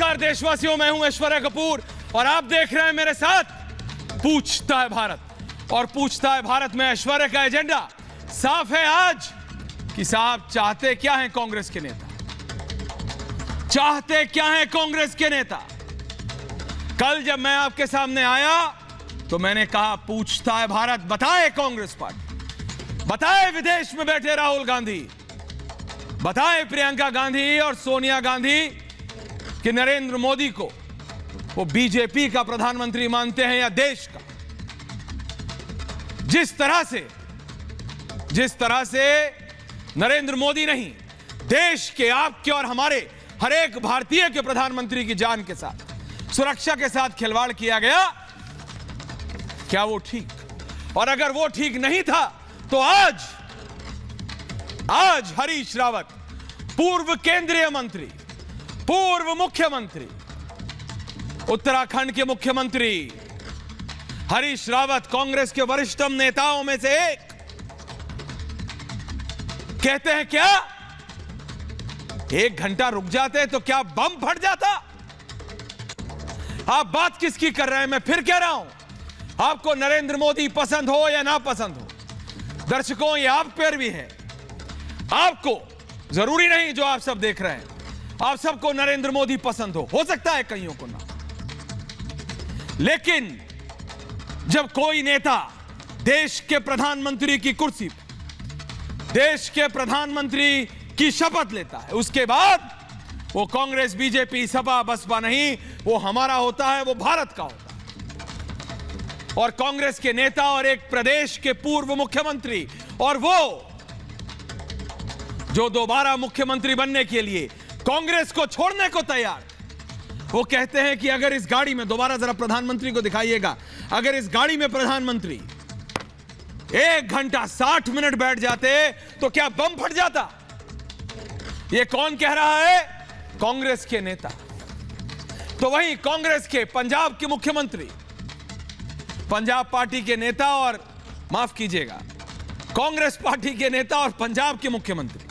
नमस्कार देशवासियों, मैं हूं ऐश्वर्या कपूर और आप देख रहे हैं मेरे साथ पूछता है भारत। और पूछता है भारत में ऐश्वर्या का एजेंडा साफ है आज कि साहब चाहते क्या हैं कांग्रेस के नेता, चाहते क्या हैं कांग्रेस के नेता। कल जब मैं आपके सामने आया तो मैंने कहा पूछता है भारत बताए कांग्रेस पार्टी, बताए विदेश में बैठे राहुल गांधी, बताए प्रियंका गांधी और सोनिया गांधी कि नरेंद्र मोदी को वो बीजेपी का प्रधानमंत्री मानते हैं या देश का। जिस तरह से नरेंद्र मोदी नहीं, देश के, आपके और हमारे हर एक भारतीय के प्रधानमंत्री की जान के साथ, सुरक्षा के साथ खिलवाड़ किया गया, क्या वो ठीक? और अगर वो ठीक नहीं था तो आज हरीश रावत, पूर्व केंद्रीय मंत्री, पूर्व मुख्यमंत्री, उत्तराखंड के मुख्यमंत्री हरीश रावत, कांग्रेस के वरिष्ठतम नेताओं में से एक, कहते हैं क्या 1 घंटा रुक जाते तो क्या बम फट जाता? आप बात किसकी कर रहे हैं? मैं फिर कह रहा हूं, आपको नरेंद्र मोदी पसंद हो या ना पसंद हो, दर्शकों ये आप पर भी है। आपको जरूरी नहीं जो आप सब देख रहे हैं आप सबको नरेंद्र मोदी पसंद हो सकता है कईयों को ना, लेकिन जब कोई नेता देश के प्रधानमंत्री की कुर्सी, देश के प्रधानमंत्री की शपथ लेता है, उसके बाद वो कांग्रेस, बीजेपी, सपा, बसपा नहीं, वो हमारा होता है, वो भारत का होता है। और कांग्रेस के नेता और एक प्रदेश के पूर्व मुख्यमंत्री, और वो जो दोबारा मुख्यमंत्री बनने के लिए कांग्रेस को छोड़ने को तैयार, वो कहते हैं कि अगर इस गाड़ी में, दोबारा जरा प्रधानमंत्री को दिखाइएगा, अगर इस गाड़ी में प्रधानमंत्री 1 घंटा 60 मिनट बैठ जाते तो क्या बम फट जाता? ये कौन कह रहा है? कांग्रेस के नेता। तो वहीं कांग्रेस के पंजाब के मुख्यमंत्री, पंजाब पार्टी के नेता, और माफ कीजिएगा कांग्रेस पार्टी के नेता और पंजाब के मुख्यमंत्री,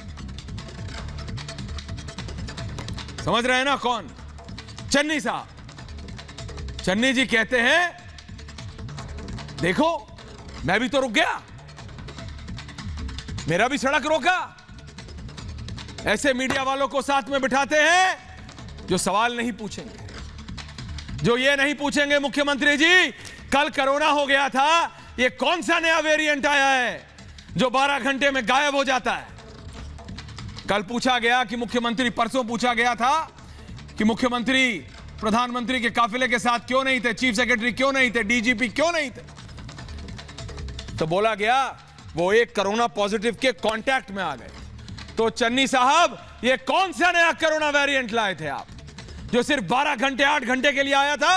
समझ रहे हैं ना कौन? चन्नी साहब। चन्नी जी कहते हैं देखो मैं भी तो रुक गया, मेरा भी सड़क रोका। ऐसे मीडिया वालों को साथ में बिठाते हैं जो सवाल नहीं पूछेंगे, जो ये नहीं पूछेंगे मुख्यमंत्री जी कल कोरोना हो गया था, ये कौन सा नया वेरिएंट आया है जो 12 घंटे में गायब हो जाता है। कल पूछा गया कि मुख्यमंत्री, परसों पूछा गया था कि मुख्यमंत्री प्रधानमंत्री के काफिले के साथ क्यों नहीं थे, चीफ सेक्रेटरी क्यों नहीं थे, डीजीपी क्यों नहीं थे? तो बोला गया वो एक कोरोना पॉजिटिव के कांटेक्ट में आ गए। तो चन्नी साहब ये कौन सा नया कोरोना वेरिएंट लाए थे आप, जो सिर्फ 12 घंटे 8 घंटे के लिए आया था?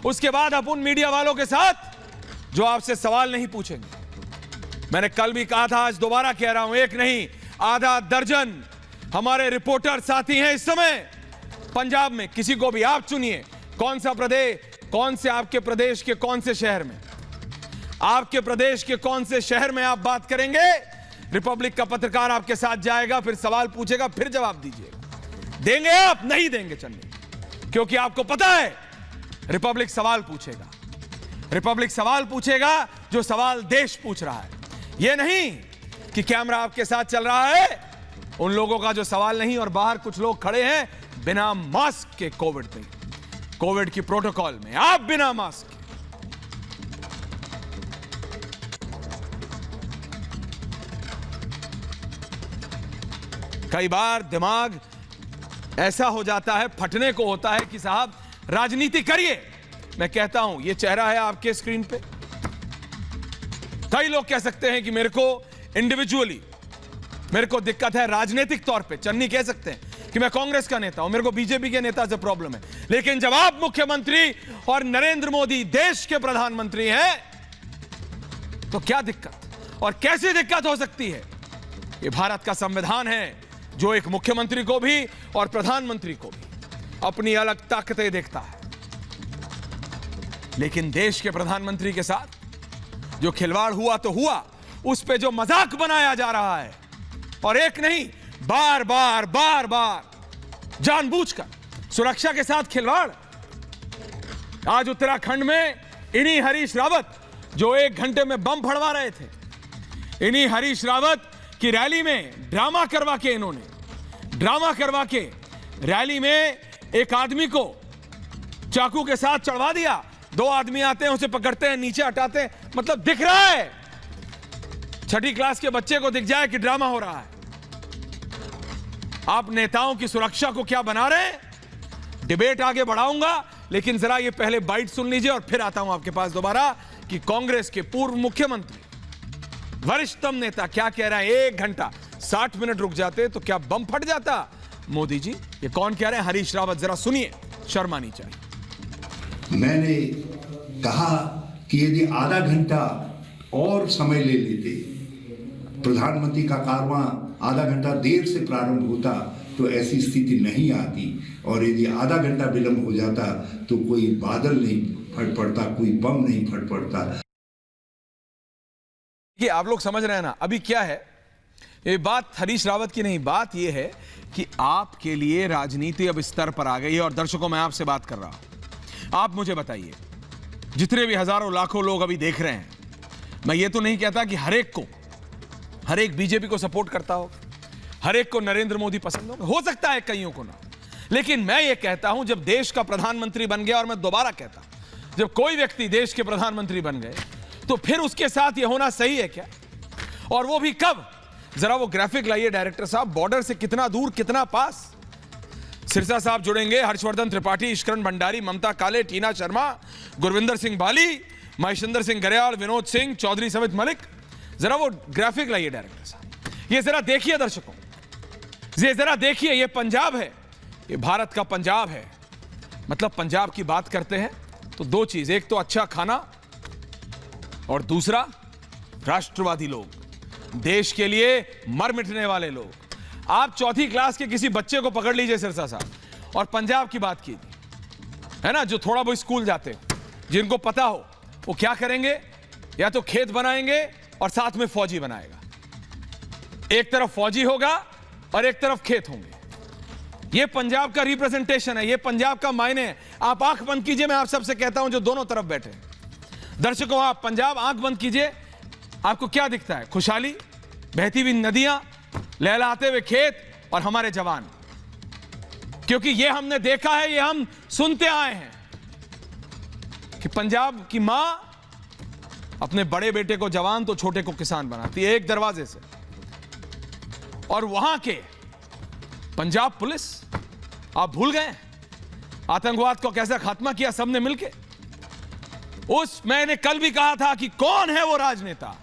उसके बाद आप उन मीडिया वालों के साथ जो आपसे सवाल नहीं पूछेंगे। मैंने कल भी कहा था, आज दोबारा कह रहा हूं, एक नहीं आधा दर्जन हमारे रिपोर्टर साथी हैं इस समय पंजाब में। किसी को भी आप चुनिए, कौन सा प्रदेश, कौन से आपके प्रदेश के कौन से शहर में, आपके प्रदेश के कौन से शहर में आप बात करेंगे, रिपब्लिक का पत्रकार आपके साथ जाएगा, फिर सवाल पूछेगा, फिर जवाब दीजिएगा। देंगे आप? नहीं देंगे चन्नी, क्योंकि आपको पता है रिपब्लिक सवाल पूछेगा, रिपब्लिक सवाल पूछेगा जो सवाल देश पूछ रहा है। यह नहीं कि कैमरा आपके साथ चल रहा है, उन लोगों का जो सवाल नहीं, और बाहर कुछ लोग खड़े हैं बिना मास्क के, कोविड की प्रोटोकॉल में, आप बिना मास्क के। कई बार दिमाग ऐसा हो जाता है, फटने को होता है कि साहब राजनीति करिए। मैं कहता हूं ये चेहरा है आपके स्क्रीन पे, कई लोग कह सकते हैं कि मेरे को इंडिविजुअली मेरे को दिक्कत है राजनीतिक तौर पे, चन्नी कह सकते हैं कि मैं कांग्रेस का नेता हूं, मेरे को बीजेपी के नेता से प्रॉब्लम है, लेकिन जब आप मुख्यमंत्री और नरेंद्र मोदी देश के प्रधानमंत्री हैं तो क्या दिक्कत और कैसी दिक्कत हो सकती है? ये भारत का संविधान है जो एक मुख्यमंत्री को भी और प्रधानमंत्री को भी अपनी अलग ताकतें देखता है, लेकिन देश के प्रधानमंत्री के साथ जो खिलवाड़ हुआ तो हुआ, उस पे जो मजाक बनाया जा रहा है, और एक नहीं बार बार जानबूझकर सुरक्षा के साथ खिलवाड़। आज उत्तराखंड में इन्हीं हरीश रावत जो 1 घंटे में बम फड़वा रहे थे, इन्हीं हरीश रावत की रैली में ड्रामा करवा के रैली में एक आदमी को चाकू के साथ चढ़वा दिया। 2 आदमी आते हैं, उसे पकड़ते हैं, नीचे हटाते हैं। मतलब दिख रहा है, 6ठी क्लास के बच्चे को दिख जाए कि ड्रामा हो रहा है। आप नेताओं की सुरक्षा को क्या बना रहे हैं? डिबेट आगे बढ़ाऊंगा, लेकिन जरा ये पहले बाइट सुन लीजिए और फिर आता हूं आपके पास दोबारा कि कांग्रेस के पूर्व मुख्यमंत्री, वरिष्ठतम नेता क्या कह रहे हैं। 1 घंटा 60 मिनट रुक जाते तो क्या बम फट जाता? मोदी जी, ये कौन कह रहे हैं? हरीश रावत, जरा सुनिए, शर्म आनी चाहिए। मैंने कहा कि यदि आधा घंटा और समय ले लेते, प्रधानमंत्री का कारवां आधा घंटा देर से प्रारंभ होता तो ऐसी स्थिति नहीं आती, और यदि आधा घंटा विलंब हो जाता तो कोई बादल नहीं फट पड़ता, कोई बम नहीं फट पड़ता। ये आप लोग समझ रहे हैं ना अभी क्या है? ये बात हरीश रावत की नहीं, बात ये है कि आपके लिए राजनीति अब स्तर पर आ गई है। और दर्शकों, मैं आपसे बात कर रहा हूं, आप मुझे बताइए, जितने भी हजारों लाखों लोग अभी देख रहे हैं, मैं ये तो नहीं कहता कि हर एक बीजेपी को सपोर्ट करता हो, हर एक को नरेंद्र मोदी पसंद हो सकता है कईयों को ना, लेकिन मैं ये कहता हूं जब देश का प्रधानमंत्री बन गया, और मैं दोबारा कहता हूं जब कोई व्यक्ति देश के प्रधानमंत्री बन गए तो फिर उसके साथ ये होना सही है क्या? और वो भी कब? जरा वो ग्राफिक लाइए डायरेक्टर साहब, बॉर्डर से कितना दूर कितना पास। सिरसा साहब जुड़ेंगे, हर्षवर्धन त्रिपाठी, ईश्वरन भंडारी, ममता काले, टीना शर्मा, गुरविंदर सिंह बाली, महेशिंदर सिंह गरेवाल, विनोद सिंह चौधरी समेत मलिक। जरा वो ग्राफिक लाइए डायरेक्टर साहब, ये जरा देखिए दर्शकों, ये जरा देखिए, ये पंजाब है, ये भारत का पंजाब है। मतलब पंजाब की बात करते हैं तो 2 चीज, एक तो अच्छा खाना और दूसरा राष्ट्रवादी लोग, देश के लिए मर मिटने वाले लोग। आप 4ठी क्लास के किसी बच्चे को पकड़ लीजिए सिरसा साहब और पंजाब की बात कीजिए, है ना, जो थोड़ा बहुत स्कूल जाते, जिनको पता हो वो क्या करेंगे, या तो खेत बनाएंगे और साथ में फौजी बनाएगा। एक तरफ फौजी होगा और एक तरफ खेत होंगे। ये पंजाब का रिप्रेजेंटेशन है, ये पंजाब का मायने है। आप आंख बंद कीजिए, मैं आप सबसे कहता हूं जो दोनों तरफ बैठे हैं। दर्शकों, आप पंजाब आंख बंद कीजिए, आपको क्या दिखता है? खुशहाली, बहती हुई नदियां, लहलाते हुए खेत और हमारे जवान। क्योंकि ये हमने देखा है, ये हम सुनते आए हैं कि पंजाब की मां अपने बड़े बेटे को जवान तो छोटे को किसान बनाती है, एक दरवाजे से। और वहां के पंजाब पुलिस, आप भूल गए आतंकवाद को कैसा खात्मा किया सबने मिलकर? मैंने कल भी कहा था कि कौन है वो राजनेता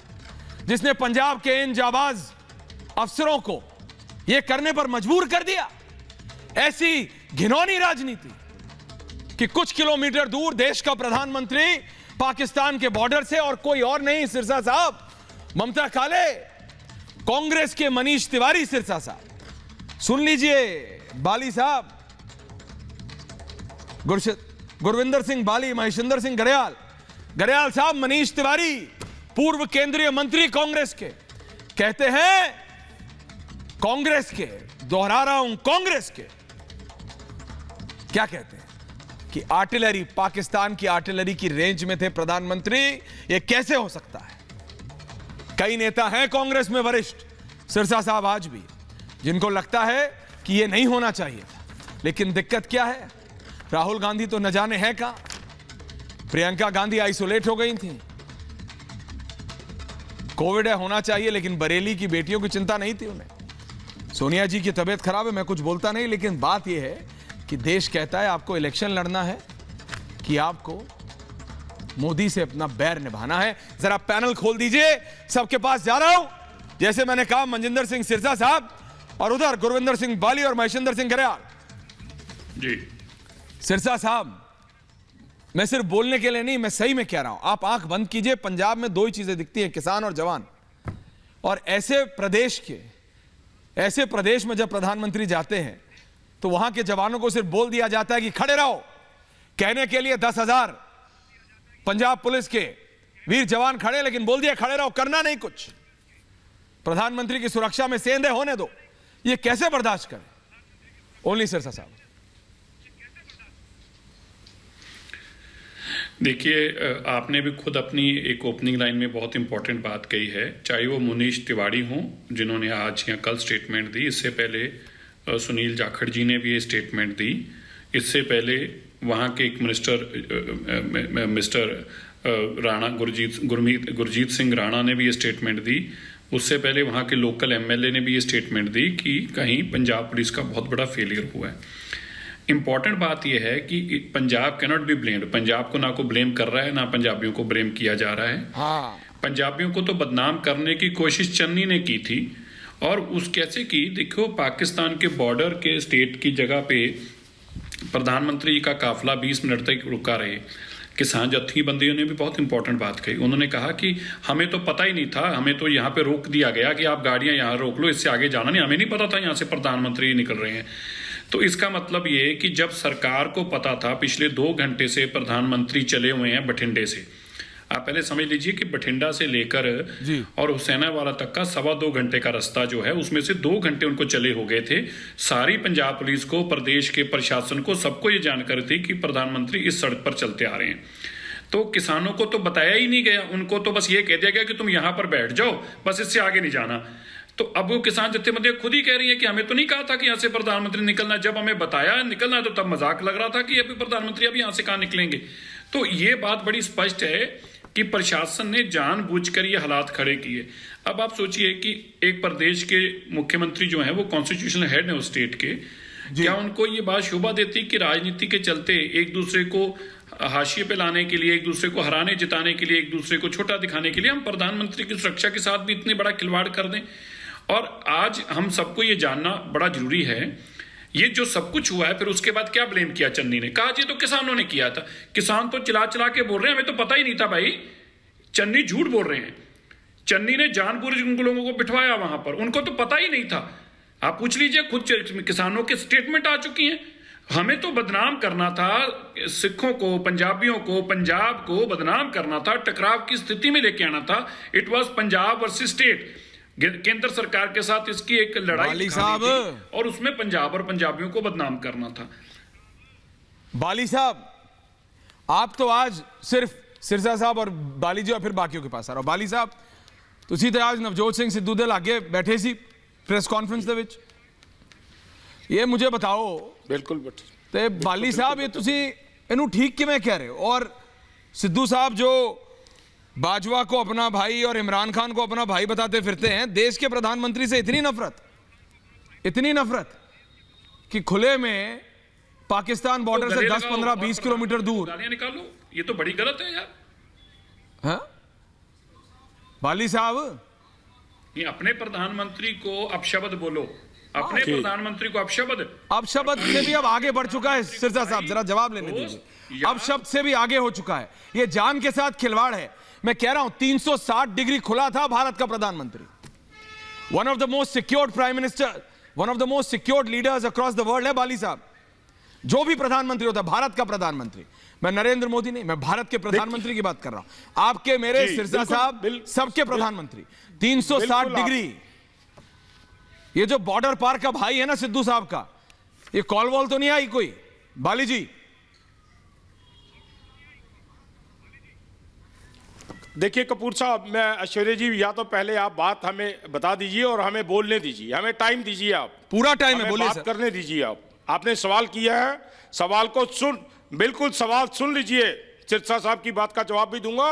जिसने पंजाब के इन जाबाज अफसरों को यह करने पर मजबूर कर दिया। ऐसी घिनौनी राजनीति कि कुछ किलोमीटर दूर देश का प्रधानमंत्री पाकिस्तान के बॉर्डर से, और कोई और नहीं सिरसा साहब, ममता काले, कांग्रेस के मनीष तिवारी सिरसा साहब। सुन लीजिए बाली साहब, गुरविंदर सिंह बाली, महेशिंदर सिंह गरेवाल साहब, मनीष तिवारी, पूर्व केंद्रीय मंत्री कांग्रेस के, कहते हैं कांग्रेस के, दोहरा रहा हूं कांग्रेस के, क्या कहते हैं कि आर्टिलरी, पाकिस्तान की आर्टिलरी की रेंज में थे प्रधानमंत्री। यह कैसे हो सकता है? कई नेता हैं कांग्रेस में वरिष्ठ, सिरसा साहब आज भी, जिनको लगता है कि यह नहीं होना चाहिए था। लेकिन दिक्कत क्या है? राहुल गांधी तो न जाने है कहां, प्रियंका गांधी आइसोलेट हो गई थी, कोविड है होना चाहिए, लेकिन बरेली की बेटियों की चिंता नहीं थी उन्हें। सोनिया जी की तबीयत खराब है, मैं कुछ बोलता नहीं, लेकिन बात यह है कि देश कहता है आपको इलेक्शन लड़ना है कि आपको मोदी से अपना बैर निभाना है। जरा पैनल खोल दीजिए, सबके पास जा रहा हूं। जैसे मैंने कहा, मनजिंदर सिंह सिरसा साहब, और उधर गुरविंदर सिंह बाली और महेशिंदर सिंह गरेवाल जी। सिरसा साहब, मैं सिर्फ बोलने के लिए नहीं, मैं सही में कह रहा हूं, आप आंख बंद कीजिए। पंजाब में 2 ही चीजें दिखती हैं, किसान और जवान। और ऐसे प्रदेश में जब प्रधानमंत्री जाते हैं तो वहां के जवानों को सिर्फ बोल दिया जाता है कि खड़े रहो, कहने के लिए 10,000 पंजाब पुलिस के वीर जवान खड़े, लेकिन बोल दिया खड़े रहो, करना नहीं कुछ। प्रधानमंत्री की सुरक्षा में सेंधे होने दो, ये कैसे बर्दाश्त करें? ओनली सिरसा साहब। देखिए, आपने भी खुद अपनी एक ओपनिंग लाइन में बहुत इंपॉर्टेंट बात कही है, चाहे वो मुनीश तिवारी हों जिन्होंने आज या कल स्टेटमेंट दी, इससे पहले सुनील जाखड़ जी ने भी ये स्टेटमेंट दी, इससे पहले वहाँ के एक मिस्टर राणा गुरजीत सिंह राणा ने भी ये स्टेटमेंट दी, उससे पहले वहाँ के लोकल एमएलए ने भी ये स्टेटमेंट दी कि कहीं पंजाब पुलिस का बहुत बड़ा फेलियर हुआ है। इंपॉर्टेंट बात यह है कि Punjab cannot be blamed, Punjab को ना को ब्लेम कर रहा है ना पंजाबियों को ब्लेम किया जा रहा है। हाँ। पंजाबियों को तो बदनाम करने की कोशिश चन्नी ने की थी, और उस कैसे की, देखो पाकिस्तान के बॉर्डर के स्टेट की जगह पे प्रधानमंत्री जी का काफिला 20 मिनट तक रुका रहे। किसान जत्थेबंदियों ने भी बहुत इंपॉर्टेंट बात कही, उन्होंने कहा कि हमें तो पता ही नहीं था, हमें तो यहाँ पे रोक दिया गया कि आप गाड़ियां यहाँ रोक लो, इससे आगे जाना नहीं, हमें नहीं पता था यहाँ से प्रधानमंत्री निकल रहे हैं। तो इसका मतलब ये है कि जब सरकार को पता था, पिछले 2 घंटे से प्रधानमंत्री चले हुए हैं बठिंडे से, आप पहले समझ लीजिए कि बठिंडा से लेकर और हुसैनावाला तक का 2.25 घंटे का रास्ता जो है, उसमें से 2 घंटे उनको चले हो गए थे। सारी पंजाब पुलिस को, प्रदेश के प्रशासन को, सबको ये जानकारी थी कि प्रधानमंत्री इस सड़क पर चलते आ रहे हैं। तो किसानों को तो बताया ही नहीं गया, उनको तो बस ये कह दिया गया कि तुम यहाँ पर बैठ जाओ, बस इससे आगे नहीं जाना। तो अब वो किसान जत्थेबंदियां खुद ही कह रही है कि हमें तो नहीं कहा था कि यहाँ से प्रधानमंत्री निकलना, जब हमें बताया निकलना है तो तब मजाक लग रहा था कि अभी प्रधानमंत्री अभी यहाँ से कहाँ निकलेंगे। तो ये बात बड़ी स्पष्ट है कि प्रशासन ने जानबूझकर ये हालात खड़े किए। अब आप सोचिए कि एक प्रदेश के मुख्यमंत्री जो हैं वो कॉन्स्टिट्यूशनल हेड है उस स्टेट के, क्या उनको ये बात शोभा देती कि राजनीति के चलते एक दूसरे को हाशिए पे लाने के लिए, एक दूसरे को हराने जिताने के लिए, एक दूसरे को छोटा दिखाने के लिए हम प्रधानमंत्री की सुरक्षा के साथ भी इतने बड़ा खिलवाड़ कर दें? और आज हम सबको ये जानना बड़ा जरूरी है, ये जो सब कुछ हुआ है, फिर उसके बाद क्या ब्लेम किया चन्नी ने? कहा जी तो किसानों ने किया था। किसान तो चिल्ला चिल्ला के बोल रहे हैं हमें तो पता ही नहीं था। भाई चन्नी झूठ बोल रहे हैं, चन्नी ने जानबूझ उन लोगों को बिठवाया वहां पर, उनको तो पता ही नहीं था। आप पूछ लीजिए, खुद किसानों के स्टेटमेंट आ चुकी हैं। हमें तो बदनाम करना था सिखों को, पंजाबियों को, पंजाब को बदनाम करना था, टकराव की स्थिति में लेके आना था। It was Punjab versus state, केंद्र सरकार के साथ इसकी एक लड़ाई साहब, और उसमें पंजाब और पंजाबियों को बदनाम करना था। बाली साहब, आप तो आज सिर्फ सिरसा साहब और बाली जी और फिर बाकियों के पास आ रहा हो। बाली साहब ਤੁਸੀਂ ਤੇ आज नवजोत सिंह सिद्धू ਦੇ ਲਾਗੇ बैठे सी प्रेस कॉन्फ्रेंस ਦੇ ਵਿੱਚ, ये मुझे बताओ। बिल्कुल ਤੇ बाली साहब, ये ਤੁਸੀਂ ਇਹਨੂੰ ठीक ਕਿਵੇਂ कह रहे हो? और सिद्धू साहब जो बाजवा को अपना भाई और इमरान खान को अपना भाई बताते फिरते हैं, देश के प्रधानमंत्री से इतनी नफरत कि खुले में पाकिस्तान बॉर्डर से 10, 15, 20 किलोमीटर दूर गालियां निकालो, ये तो बड़ी गलत है यार। हाँ? बाली साहब, ये अपने प्रधानमंत्री को अपशब्द बोलो, अपने प्रधानमंत्री को अपशब्द से भी अब आगे बढ़ चुका है। सिरसा साहब जरा जवाब लेने दीजिए। अपशब्द से भी आगे हो चुका है, ये जान के साथ खिलवाड़ है। मैं कह रहा हूं 360 डिग्री खुला था भारत का प्रधानमंत्री, one of the most secured prime minister, one of the most secured leaders across the world है बाली साहब। जो भी प्रधानमंत्री होता है, भारत का प्रधानमंत्री, मैं नरेंद्र मोदी नहीं, मैं भारत के प्रधानमंत्री की बात कर रहा हूं। आपके मेरे सिरसा साहब सबके प्रधानमंत्री 360 डिग्री। ये जो बॉर्डर पार का भाई है ना सिद्धू साहब का, ये कॉल वॉल तो नहीं आई कोई? बाली जी देखिए कपूर साहब, मैं ऐश्वर्या जी, या तो पहले आप बात हमें बता दीजिए और हमें बोलने दीजिए, हमें टाइम दीजिए, आप पूरा टाइम है, बोलिए बात करने दीजिए। आपने सवाल किया है, सवाल को बिल्कुल सवाल सुन लीजिए। सिरसा साहब की बात का जवाब भी दूंगा,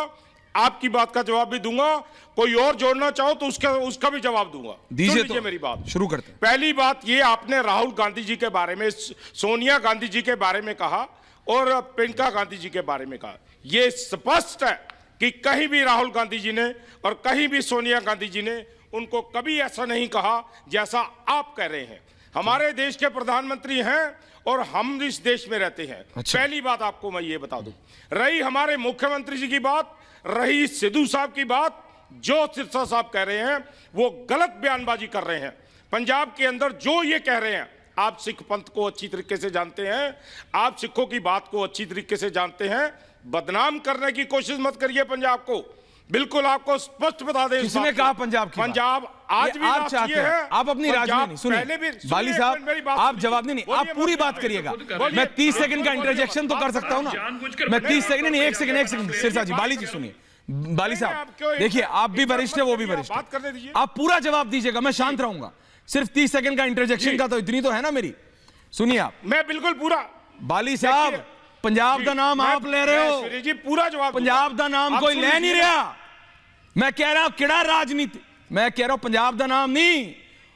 आपकी बात का जवाब भी दूंगा, कोई और जोड़ना चाहो तो उसका भी जवाब दूंगा। दीजिए तो मेरी बात शुरू करते हैं। पहली बात ये, आपने राहुल गांधी जी के बारे में, सोनिया गांधी जी के बारे में कहा और प्रियंका गांधी जी के बारे में कहा। यह स्पष्ट है कि कहीं भी राहुल गांधी जी ने और कहीं भी सोनिया गांधी जी ने उनको कभी ऐसा नहीं कहा जैसा आप कह रहे हैं। हमारे देश के प्रधानमंत्री हैं और हम इस देश में रहते हैं। अच्छा। पहली बात आपको मैं ये बता दूं, रही हमारे मुख्यमंत्री जी की बात, रही सिद्धू साहब की बात, जो सिरसा साहब कह रहे हैं वो गलत बयानबाजी कर रहे हैं। पंजाब के अंदर जो ये कह रहे हैं, आप सिख पंथ को अच्छी तरीके से जानते हैं, आप सिखों की बात को अच्छी तरीके से जानते हैं। बदनाम करने की कोशिश मत करिए पंजाब को। बिल्कुल आपको स्पष्ट बता दें। किसने कहा पंजाब की बात? पंजाब आज भी आप चाहते हैं, आप अपनी राजनीति सुनिए बाली साहब, आप जवाब नहीं, आप पूरी बात करिएगा। मैं 30 सेकंड का इंटरजेक्शन तो कर सकता हूं ना, मैं 30 सेकंड नहीं, एक सेकंड सिरसा जी, बाली जी सुनिए, बाली साहब देखिए, आप भी वरिष्ठ है, वो भी वरिष्ठ है, आप पूरा जवाब दीजिएगा, मैं शांत रहूंगा। सिर्फ 30 सेकंड का इंटरजेक्शन का तो इतनी तो है ना मेरी, सुनिए आप। मैं बिल्कुल पूरा, बाली साहब पंजाब का नाम आप ले रहे हो, जी पूरा जवाब, पंजाब का नाम कोई ले नहीं रहा। मैं कह रहा हूं किड़ा राजनीति, मैं कह रहा हूं पंजाब का नाम नहीं,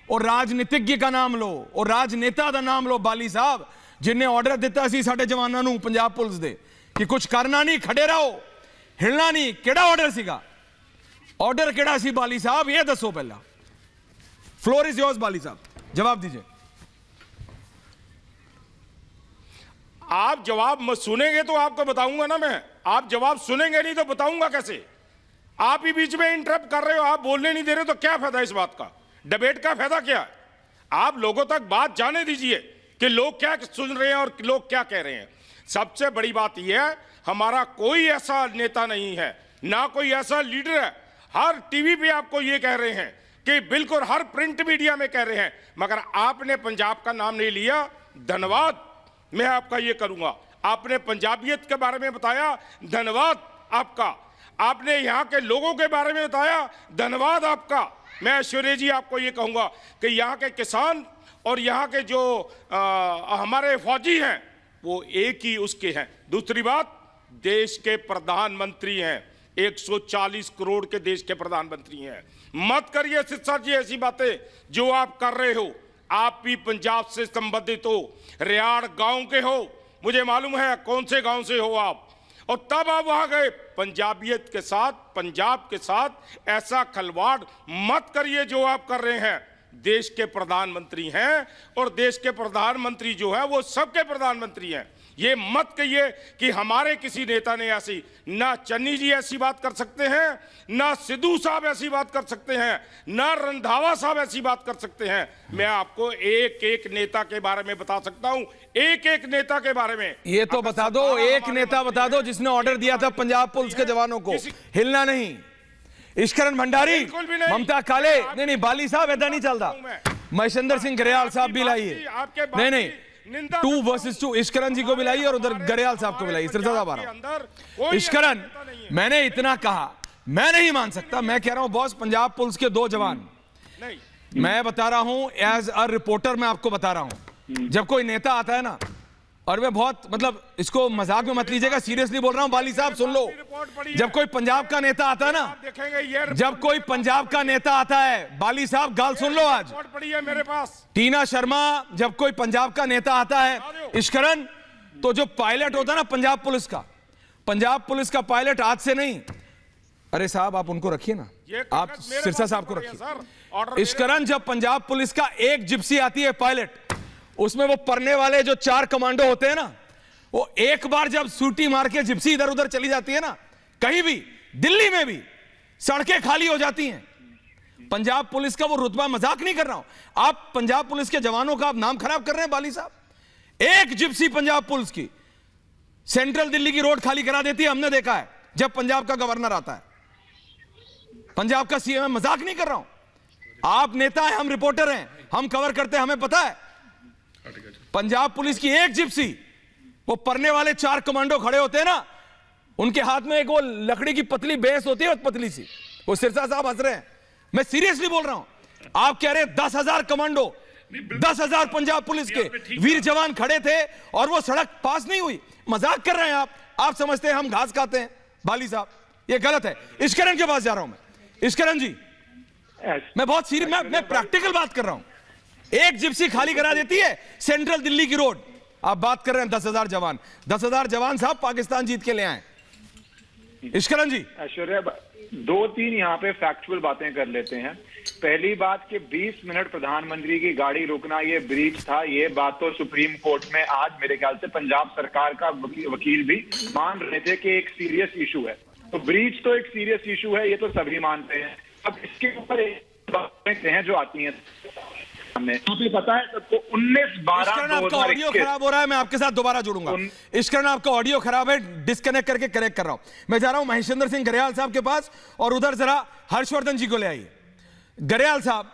और राजनीतिज्ञ का नाम लो, और राजनेता का नाम लो बाली साहब, जिन्हें ऑर्डर दिता सी साडे जवानां नूं पंजाब पुलिस दे कि कुछ करना नहीं, खड़े रहो, हिलना नहीं। किहड़ा ऑर्डर सीगा? ऑर्डर किहड़ा सी बाली साहब, ये दसो पहला। फ्लोर इज योर्स बाली साहब, जवाब दीजिए। आप जवाब सुनेंगे तो आपको बताऊंगा ना मैं, आप जवाब सुनेंगे नहीं तो बताऊंगा कैसे? आप ही बीच में इंटरप्ट कर रहे हो, आप बोलने नहीं दे रहे, तो क्या फायदा इस बात का? डिबेट का फायदा क्या है? आप लोगों तक बात जाने दीजिए कि लोग क्या सुन रहे हैं और लोग क्या कह रहे हैं। सबसे बड़ी बात यह है, हमारा कोई ऐसा नेता नहीं है, ना कोई ऐसा लीडर है। हर टीवी पे आपको ये कह रहे हैं कि बिल्कुल हर प्रिंट मीडिया में कह रहे हैं, मगर आपने पंजाब का नाम नहीं लिया। धन्यवाद मैं आपका ये करूंगा, आपने पंजाबियत के बारे में बताया, धन्यवाद आपका। आपने यहाँ के लोगों के बारे में बताया, धन्यवाद आपका। मैं ऐश्वर्या जी आपको ये कहूँगा कि यहाँ के किसान और यहाँ के जो हमारे फौजी हैं वो एक ही उसके हैं। दूसरी बात, देश के प्रधानमंत्री हैं, 140 करोड़ के देश के प्रधानमंत्री हैं। मत करिए सिरसा जी ऐसी बातें जो आप कर रहे हो। आप भी पंजाब से संबंधित हो, रियाड़ गांव के हो, मुझे मालूम है कौन से गांव से हो आप, और तब आप वहां गए। पंजाबियत के साथ, पंजाब के साथ ऐसा खिलवाड़ मत करिए जो आप कर रहे हैं। देश के प्रधानमंत्री हैं, और देश के प्रधानमंत्री जो है वो सबके प्रधानमंत्री हैं। ये मत कहिए कि हमारे किसी नेता ने ऐसी, ना चन्नी जी ऐसी बात कर सकते हैं, ना सिद्धू साहब ऐसी बात कर सकते हैं, ना रंधावा साहब ऐसी बात कर सकते हैं। मैं आपको एक एक नेता के बारे में बता सकता हूं, एक एक नेता के बारे में। ये तो बता दो, एक नेता बता दो जिसने ऑर्डर दिया था पंजाब पुलिस के जवानों को हिलना नहीं। ईश्वरन भंडारी, ममता काले, नहीं बाली साहब ऐसा नहीं चलता। महेंद्र सिंह गरेवाल साहब भी लाइए, नहीं 2 वर्सेस 2, ईश्वरन जी को भी लाइए और उधर गरेवाल साहब को भी लाइए। सिरसा साहब आ रहा हूं। ईश्वरन, मैंने इतना कहा, मैं नहीं मान सकता। मैं कह रहा हूं बॉस, पंजाब पुलिस के 2 जवान, मैं बता रहा हूं एज अ रिपोर्टर, मैं आपको बता रहा हूं, जब कोई नेता आता है ना, और मैं बहुत मतलब इसको मजाक में मत लीजिएगा, सीरियसली बोल रहा हूं बाली साहब सुन लो। जब कोई पंजाब का नेता आता है ना, जब कोई पंजाब का नेता आता है, बाली साहब गाल सुन लो, आज पड़ी है मेरे पास, टीना शर्मा, जब कोई पंजाब का नेता आता है, ईश्वरन, तो जो पायलट होता है ना पंजाब पुलिस का पायलट आज से नहीं, अरे साहब आप उनको रखिए ना, आप सिरसा साहब को रखिए। ईश्वरन, जब पंजाब पुलिस का एक जिप्सी आती है पायलट, उसमें वो परने वाले जो 4 कमांडो होते हैं ना, वो एक बार जब सूटी मार के जिप्सी इधर उधर चली जाती है ना, कहीं भी दिल्ली में भी सड़कें खाली हो जाती हैं। पंजाब पुलिस का वो रुतबा, मजाक नहीं कर रहा हूं, आप पंजाब पुलिस के जवानों का आप नाम खराब कर रहे हैं बाली साहब। एक जिप्सी पंजाब पुलिस की सेंट्रल दिल्ली की रोड खाली करा देती है, हमने देखा है जब पंजाब का गवर्नर आता है, पंजाब का सीएम। मजाक नहीं कर रहा हूं, आप नेता हैं, हम रिपोर्टर हैं, हम कवर करते हैं, हमें पता है। पंजाब पुलिस की एक जिप्सी, वो परने वाले 4 कमांडो खड़े होते हैं ना, उनके हाथ में एक वो लकड़ी की पतली बेस होती है, पतली सी, वो सिरसा साहब हंस रहे हैं, मैं सीरियसली बोल रहा हूं। आप कह रहे हैं 10,000 कमांडो, 10,000 पंजाब पुलिस के वीर जवान खड़े थे और वो सड़क पास नहीं हुई। मजाक कर रहे हैं आप समझते हैं हम घास खाते हैं बाली साहब, ये गलत है। ईश्वरन के पास जा रहा हूं मैं। ईश्वरन जी, मैं बहुत सीरियस, मैं प्रैक्टिकल बात कर रहा हूं। एक जिप्सी खाली करा देती है सेंट्रल दिल्ली की रोड, आप बात कर रहे हैं 10,000 जवान। 10,000 जवान साहब पाकिस्तान जीत के ले आए। ईश्वरन जी, ऐश्वर्या, 2-3 यहाँ पे फैक्चुअल बातें कर लेते हैं। पहली बात कि 20 मिनट प्रधानमंत्री की गाड़ी रोकना ये ब्रीच था, ये बात तो सुप्रीम कोर्ट में आज मेरे ख्याल से पंजाब सरकार का वकील भी मान रहे थे कि एक सीरियस इशू है। तो ब्रीच तो एक सीरियस इशू है, ये तो सभी मानते हैं। अब इसके ऊपर बातें हैं जो आती हैं, में। आपको पता है सबको 19/12 आपका ऑडियो 2021 खराब हो रहा है, मैं आपके साथ दोबारा जुड़ूंगा। इश्करण आपका ऑडियो खराब है, डिस्कनेक्ट करके करेक्ट कर रहा हूं। मैं जा रहा हूं महेशिंद्र सिंह गरेवाल साहब के पास, और उधर जरा हर्षवर्धन जी को ले आइए। गरेवाल साहब,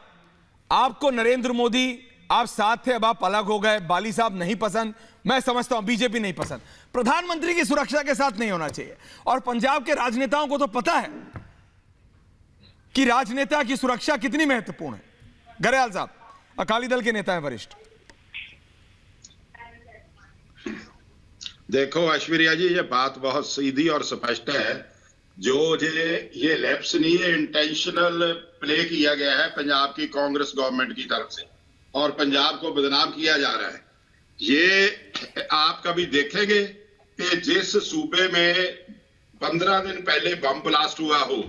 आपको नरेंद्र मोदी, आप साथ थे, अब आप अलग हो गए, बाली साहब नहीं पसंद, मैं समझता हूं बीजेपी नहीं पसंद, प्रधानमंत्री की सुरक्षा के साथ नहीं होना चाहिए। और पंजाब के राजनेताओं को तो पता है कि राजनेता की सुरक्षा कितनी महत्वपूर्ण है। गरेवाल साहब अकाली दल के नेता हैं, वरिष्ठ। देखो ऐश्वर्या जी, ये बात बहुत सीधी और स्पष्ट है। जो ये लैप्स नहीं है, इंटेंशनल प्ले किया गया है पंजाब की कांग्रेस गवर्नमेंट की तरफ से, और पंजाब को बदनाम किया जा रहा है। ये आप कभी देखेंगे कि जिस सूबे में 15 दिन पहले बम ब्लास्ट हुआ हो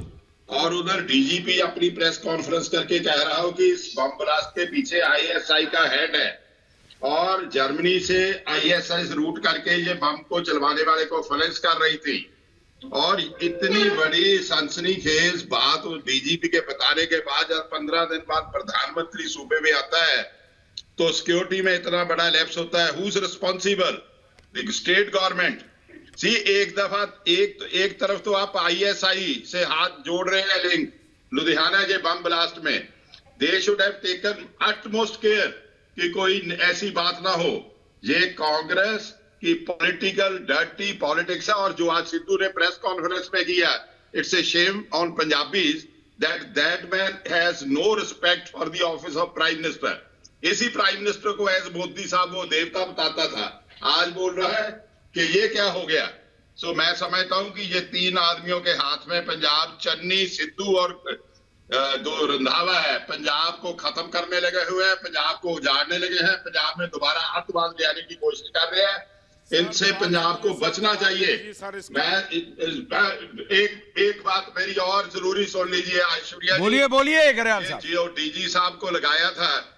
और उधर डीजीपी अपनी प्रेस कॉन्फ्रेंस करके कह रहा हो कि इस बम ब्लास्ट के पीछे आईएसआई का हेड है, और जर्मनी से आईएसआई रूट करके ये बम को चलवाने वाले को फाइनेंस कर रही थी, और इतनी बड़ी सनसनीखेज बात डीजीपी के बताने के बाद जब 15 दिन बाद प्रधानमंत्री सूबे में आता है तो सिक्योरिटी में इतना बड़ा लैप्स होता है। Who is responsible? The state government. सी एक दफा एक तरफ तो आप आईएसआई से हाथ जोड़ रहे हैं लिंक लुधियाना के बम ब्लास्ट में, they should have taken utmost care कि कोई ऐसी बात ना हो। ये कांग्रेस की पॉलिटिकल डर्टी पॉलिटिक्स है, और जो आज सिद्धू ने प्रेस कॉन्फ्रेंस में किया, it's a shame on Punjabis that man has no respect for the office of prime minister. इसी प्राइम मिनिस्टर को एज मोदी साहब वो देवता बताता था, आज बोल रहा है कि ये क्या हो गया। सो मैं समझता हूं कि ये 3 आदमियों के हाथ में पंजाब, चन्नी, सिद्धू और जो रंधावा है, पंजाब को खत्म करने लगे हुए हैं, पंजाब को उजाड़ने लगे हैं, पंजाब में दोबारा अतवाद ले आने की कोशिश कर रहे हैं। इनसे पंजाब को बचना चाहिए। मैं एक बात मेरी और जरूरी सुन लीजिए ऐश्वर्या, बोलिए गरेवाल साहब। जो डीजी साहब को लगाया था,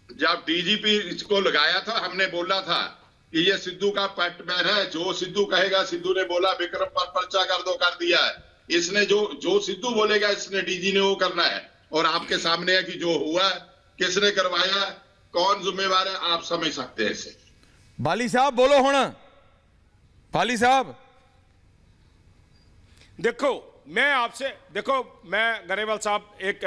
जब डीजीपी इसको लगाया था, हमने बोला था कि ये सिद्धू का पैटमैन है, जो सिद्धू कहेगा, सिद्धू ने बोला विक्रम पर पर्चा कर दो, कर दिया है। इसने जो सिद्धू बोलेगा इसने डीजी ने वो करना है, और आपके सामने है कि जो हुआ किसने करवाया, कौन जिम्मेवार है, आप समझ सकते हैं इसे। बाली साहब बोलो होना। बाली साहब देखो मैं गरेवाल साहब एक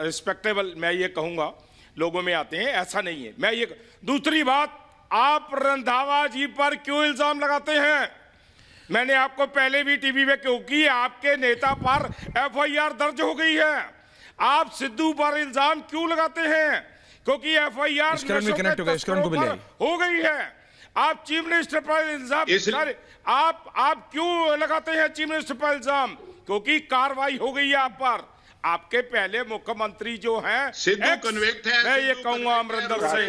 रिस्पेक्टेबल, मैं ये कहूंगा, लोगों में आते हैं, ऐसा नहीं है। मैं ये दूसरी बात, आप रंधावा जी पर क्यों इल्जाम लगाते हैं? मैंने आपको पहले भी टीवी में क्यों की, आपके नेता पर एफआईआर दर्ज हो गई है। आप सिद्धू पर इल्जाम क्यों लगाते हैं? क्योंकि एफआईआर हो गई है। आप चीफ मिनिस्टर पर इल्जाम, आप क्यों लगाते हैं चीफ मिनिस्टर पर इल्जाम? क्योंकि कार्रवाई हो गई है आप पर। आपके पहले मुख्यमंत्री जो हैं, सिद्धू कन्विक्ट है, मैं ये कहूंगा अमरिंदर से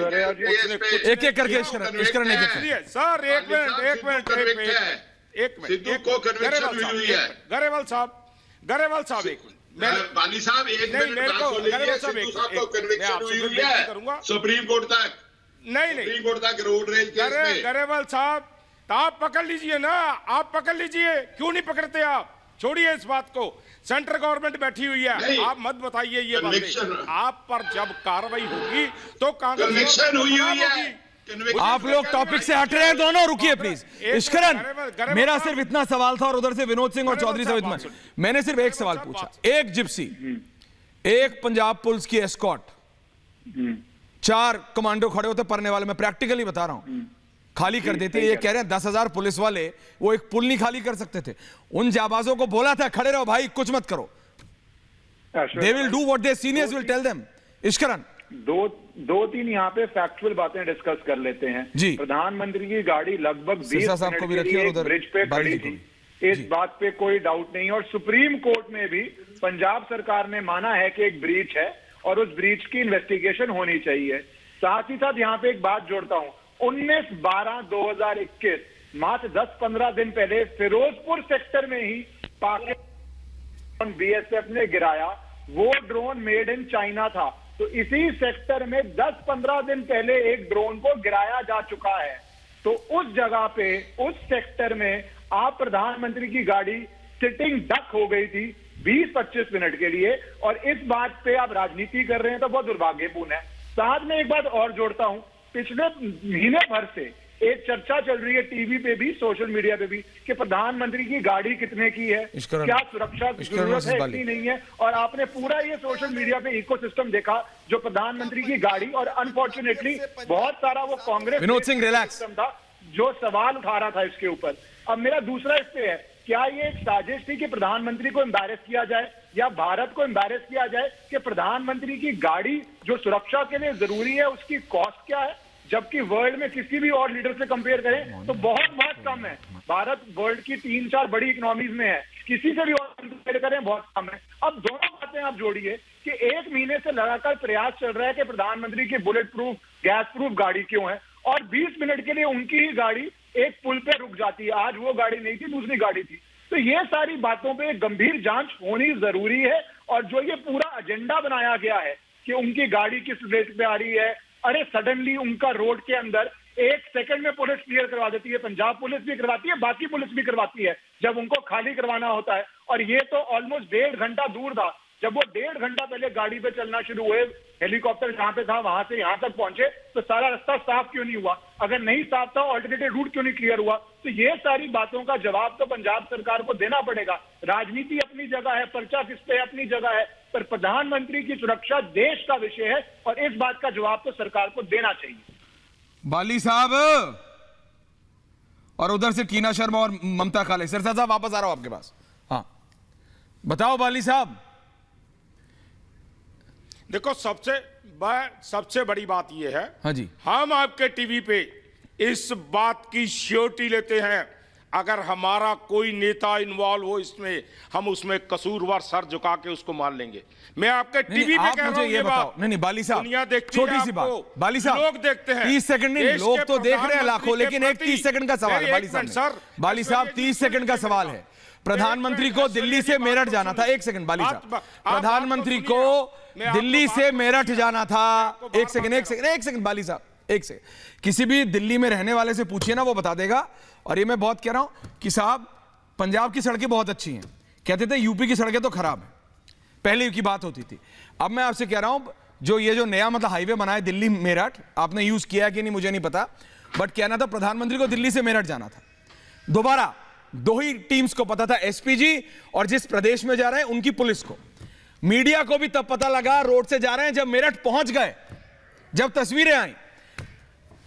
एक एक करके इश्करण सर एक मिनट सिद्धू को कन्विक्शन हुई है। गरेवाल साहब एक मिनट, बाली साहब एक मिनट बात सुन लीजिए। सिद्धू साहब को कन्विक्शन हुई है सुप्रीम कोर्ट तक, नहीं सुप्रीम कोर्ट तक रोड रेल केस में। गरेवाल साहब आप पकड़ लीजिए ना, आप पकड़ लीजिए, क्यों नहीं पकड़ते आप? छोड़िए इस बात को, सेंट्रल गवर्नमेंट बैठी हुई है, आप मत बताइए ये बातें। आप पर जब कार्रवाई होगी तो कांग्रेस हुई है। आप लोग टॉपिक से हट रहे हैं दोनों, रुकिए प्लीज। इश्करण, मेरा सिर्फ इतना सवाल था, और उधर से विनोद सिंह और चौधरी साहब, मैंने सिर्फ एक सवाल पूछा। एक जिप्सी, एक पंजाब पुलिस की एस्कॉर्ट, 4 कमांडो खड़े होते परने वाले, मैं प्रैक्टिकली बता रहा हूं, खाली कर देते। ये कह रहे हैं 10,000 पुलिस वाले वो एक पुल नहीं खाली कर सकते थे। उन जाबाजों को बोला था खड़े रहो भाई, कुछ मत करो। They will do what their seniors will tell them. Ishkaran, दो तीन यहाँ पे फैक्चुअल बातें डिस्कस कर लेते हैं जी। प्रधानमंत्री की गाड़ी लगभग 20 मिनट के लिए ब्रिज पे खड़ी थी, इस बात पे कोई डाउट नहीं। और सुप्रीम कोर्ट में भी पंजाब सरकार ने माना है कि एक ब्रीच है और उस ब्रीच की इन्वेस्टिगेशन होनी चाहिए। साथ ही साथ यहाँ पे एक बात जोड़ता हूँ, 19/12/2021 मात्र 10-15 दिन पहले फिरोजपुर सेक्टर में ही पाकिस्तान बीएसएफ ने गिराया, वो ड्रोन मेड इन चाइना था। तो इसी सेक्टर में 10-15 दिन पहले एक ड्रोन को गिराया जा चुका है। तो उस जगह पे, उस सेक्टर में आप प्रधानमंत्री की गाड़ी सिटिंग डक हो गई थी 20-25 मिनट के लिए, और इस बात पे आप राजनीति कर रहे हैं तो बहुत दुर्भाग्यपूर्ण है। साथ में एक बात और जोड़ता हूं, पिछले महीने भर से एक चर्चा चल रही है टीवी पे भी, सोशल मीडिया पे भी, कि प्रधानमंत्री की गाड़ी कितने की है, क्या सुरक्षा की जरूरत है, इतनी नहीं है। और आपने पूरा ये सोशल मीडिया पे इकोसिस्टम देखा जो प्रधानमंत्री की गाड़ी, और अनफॉर्चुनेटली बहुत सारा वो कांग्रेस विनोद सिंह रिलैक्स था जो सवाल उठा रहा था इसके ऊपर। अब मेरा दूसरा इस पे है, क्या ये एक साजिश थी कि प्रधानमंत्री को एम्बैरेस किया जाए या भारत को एम्बैरेस किया जाए कि प्रधानमंत्री की गाड़ी जो सुरक्षा के लिए जरूरी है उसकी कॉस्ट क्या है, जबकि वर्ल्ड में किसी भी और लीडर से कंपेयर करें तो बहुत बहुत कम है। भारत वर्ल्ड की 3-4 बड़ी इकोनॉमीज में है, किसी से भी और कंपेयर करें बहुत कम है। अब दोनों बातें आप जोड़िए कि 1 महीने से लगातार प्रयास चल रहा है कि प्रधानमंत्री की बुलेट प्रूफ, गैस प्रूफ गाड़ी क्यों है, और 20 मिनट के लिए उनकी ही गाड़ी एक पुल पे रुक जाती है। आज वो गाड़ी नहीं थी, दूसरी गाड़ी थी। तो ये सारी बातों पे गंभीर जांच होनी जरूरी है। और जो ये पूरा एजेंडा बनाया गया है कि उनकी गाड़ी किस रेट पे आ रही है, अरे सडनली उनका रोड के अंदर 1 सेकंड में पुलिस क्लियर करवा देती है, पंजाब पुलिस भी करवाती है, बाकी पुलिस भी करवाती है जब उनको खाली करवाना होता है। और ये तो ऑलमोस्ट 1.5 घंटा दूर था, जब वो 1.5 घंटा पहले गाड़ी पे चलना शुरू हुए, हेलीकॉप्टर जहां पे था वहां से यहां तक पहुंचे, तो सारा रास्ता साफ क्यों नहीं हुआ? अगर नहीं साफ था, ऑल्टरनेटिव रूट क्यों नहीं क्लियर हुआ? तो ये सारी बातों का जवाब तो पंजाब सरकार को देना पड़ेगा। राजनीति अपनी जगह है, पर्चा किस पे अपनी जगह है, पर प्रधानमंत्री की सुरक्षा देश का विषय है और इस बात का जवाब तो सरकार को देना चाहिए। बाली साहब और उधर से टीना शर्मा और ममता काले। सिरसा साहब वापस आ रहा हूं आपके पास। हाँ बताओ बाली साहब। देखो सबसे बड़ी बात यह है, हाँ जी, हम आपके टीवी पे इस बात की श्योरिटी लेते हैं अगर हमारा कोई नेता इन्वॉल्व हो इसमें, हम उसमें कसूरवार सर झुका के उसको मान लेंगे। मैं आपके टीवी पे कह रहा हूं ये बात। नहीं बाली साहब, दुनिया देखती छोटी है सी आपको, बात बाली साहब, लोग देखते हैं 30 सेकंड नहीं, लोग तो देख रहे हैं लाखों, लेकिन एक 30 सेकंड का सवाल है बाली साहब 30 सेकंड का सवाल है। प्रधानमंत्री को दिल्ली से मेरठ जाना था। 1 सेकंड बाली साहब, प्रधानमंत्री को दिल्ली से मेरठ जाना था। 1 सेकंड बाली साहब, 1 सेकंड। किसी भी दिल्ली में रहने वाले से पूछिए ना, वो बता देगा। और ये मैं बहुत कह रहा हूं कि साहब पंजाब की सड़कें बहुत अच्छी हैं, कहते थे यूपी की सड़कें तो खराब हैं, पहले की बात होती थी। अब मैं आपसे कह रहा हूं जो नया मतलब हाईवे बना है दिल्ली मेरठ, आपने यूज किया कि नहीं मुझे नहीं पता, बट कहना था प्रधानमंत्री को दिल्ली से मेरठ जाना था। दोबारा 2 ही टीम्स को पता था, एसपीजी और जिस प्रदेश में जा रहे हैं उनकी पुलिस को। मीडिया को भी तब पता लगा रोड से जा रहे हैं जब मेरठ पहुंच गए, जब तस्वीरें आई।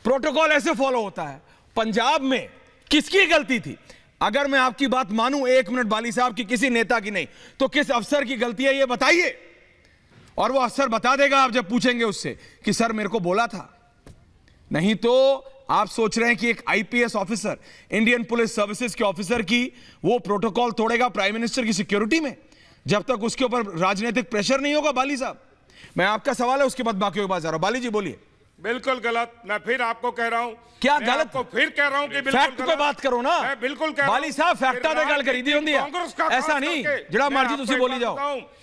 प्रोटोकॉल ऐसे फॉलो होता है। पंजाब में किसकी गलती थी? अगर मैं आपकी बात मानूं 1 मिनट बाली साहब की, किसी नेता की नहीं, तो किस अफसर की गलती है ये बताइए, और वो अफसर बता देगा आप जब पूछेंगे उससे कि सर मेरे को बोला था। नहीं तो आप सोच रहे हैं कि एक IPS officer, Indian police services के ऑफिसर की वो प्रोटोकॉल तोड़ेगा प्राइम मिनिस्टर की सिक्योरिटी में, जब तक उसके ऊपर राजनीतिक प्रेशर नहीं होगा? बाली साहब, मैं आपका सवाल है, उसके बाद बाकी के पास जा रहा हूं। बाली जी बोलिए। बिल्कुल गलत। मैं फिर आपको कह रहा हूं, क्या गलत? को फिर कह रहा हूं कि फैक्ट पे बात करो ना। मैं बिल्कुल कह बाली साहब फैक्ट पे गल करी दी होंदी है, ऐसा नहीं जड़ा मर्जी तुसी बोली जाओ।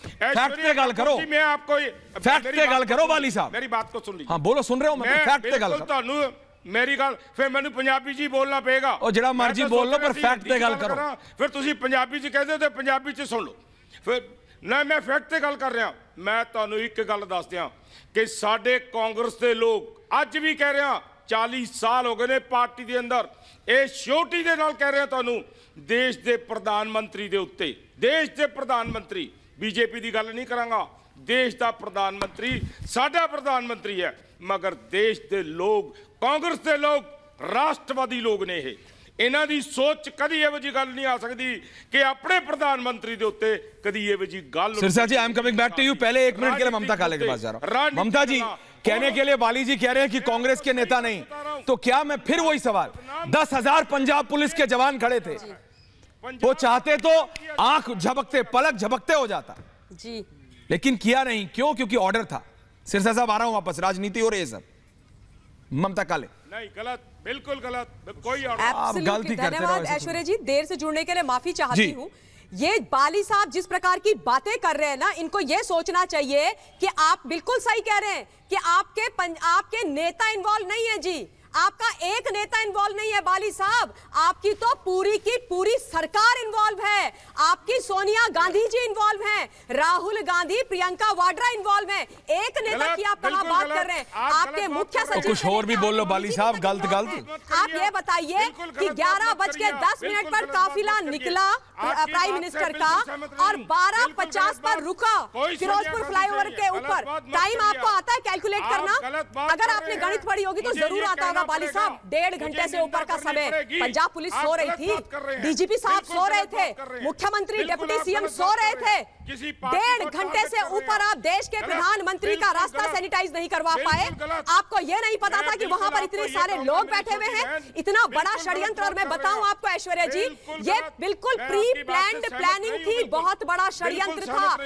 फैक्ट पे गल करो, मैं आपको फैक्ट पे गल करो बाली साहब। मेरी बात को सुन लीजिए। हां बोलो, सुन रहे हो मैं। फैक्ट पे गल करो। मेरी गल फिर मैंने पंजाबी जी बोलना पेगा, और जड़ा मर्जी बोल लो, पर फैक्ट पे गल करो। फिर तुसी पंजाबी च कहदे ते पंजाबी च सुन लो। फिर ना मैं फैक्ट ते गल कर रहा। मैं तुहानू एक गल दस दियां कि साडे कांग्रेस दे लोग अज भी कह रहे हैं, 40 साल हो गए ने पार्टी के अंदर, ये श्योरिटी दे नाल कह रहे हैं तुहानू, देश के प्रधानमंत्री दे उत्ते, देश के प्रधानमंत्री, बीजेपी की गल नहीं करांगा, देश का प्रधानमंत्री साडा प्रधानमंत्री है, मगर देश के लोग, कांग्रेस के लोग, राष्ट्रवादी लोग ने ये, इन्हां दी सोच कदी इहो जी गल नहीं आ सकती कि अपने प्रधानमंत्री दे उत्ते कदी इहो जी गल। Sirsa ji I am coming back to you. पहले 1 मिनट के लिए ममता काले के पास जा रहा हूं। ममता जी कहने के लिए बाली जी कह रहे हैं कि कांग्रेस के नेता नहीं, तो क्या मैं फिर वही सवाल, 10,000 पंजाब पुलिस के जवान खड़े थे, वो चाहते तो आंख झपकते, पलक झपकते हो जाता जी, लेकिन किया नहीं। क्यों? क्योंकि ऑर्डर था। सिरसा साहब आ रहा हूं वापस, राजनीति हो रही है सब। ममता काले नहीं, गलत, बिल्कुल गलत, कोई आप गलती करते रहो। धन्यवाद ऐश्वर्या जी, देर से जुड़ने के लिए माफी चाहती हूँ। ये बाली साहब जिस प्रकार की बातें कर रहे हैं ना, इनको ये सोचना चाहिए कि आप बिल्कुल सही कह रहे हैं कि आपके नेता इन्वॉल्व नहीं है जी, आपका एक नेता इन्वॉल्व नहीं है बाली साहब, आपकी तो पूरी की पूरी सरकार इन्वॉल्व है। आपकी सोनिया गांधी जी इन्वॉल्व हैं, राहुल गांधी, प्रियंका वाड्रा इन्वॉल्व हैं। एक नेता की आप कहां बात कर रहे हैं? आपके मुख्य सचिव कुछ और भी बोल लो बाली साहब, गलत। आप ये बताइए कि 11:10 पर काफिला निकला प्राइम मिनिस्टर का और 12:50 पर रुका फिरोजपुर फ्लाईओवर के ऊपर। टाइम आपको आता है कैलकुलेट करना? अगर आपने गणित पढ़ी होगी तो जरूर आता होगा बाली साहब। 1.5 घंटे से ऊपर का समय पंजाब पुलिस सो रही थी, डीजीपी साहब सो रहे थे, मुख्यमंत्री डिप्टी सीएम सो रहे थे। 1.5 घंटे से ऊपर आप देश के प्रधानमंत्री का रास्ता सैनिटाइज नहीं करवा पाए। आपको यह नहीं पता था कि वहां पर इतने सारे लोग बैठे हुए हैं? इतना बड़ा षड्यंत्र। और मैं बताऊं आपको ऐश्वर्या जी, ये बिल्कुल प्री प्लान्ड प्लानिंग थी, बहुत बड़ा षड्यंत्र था।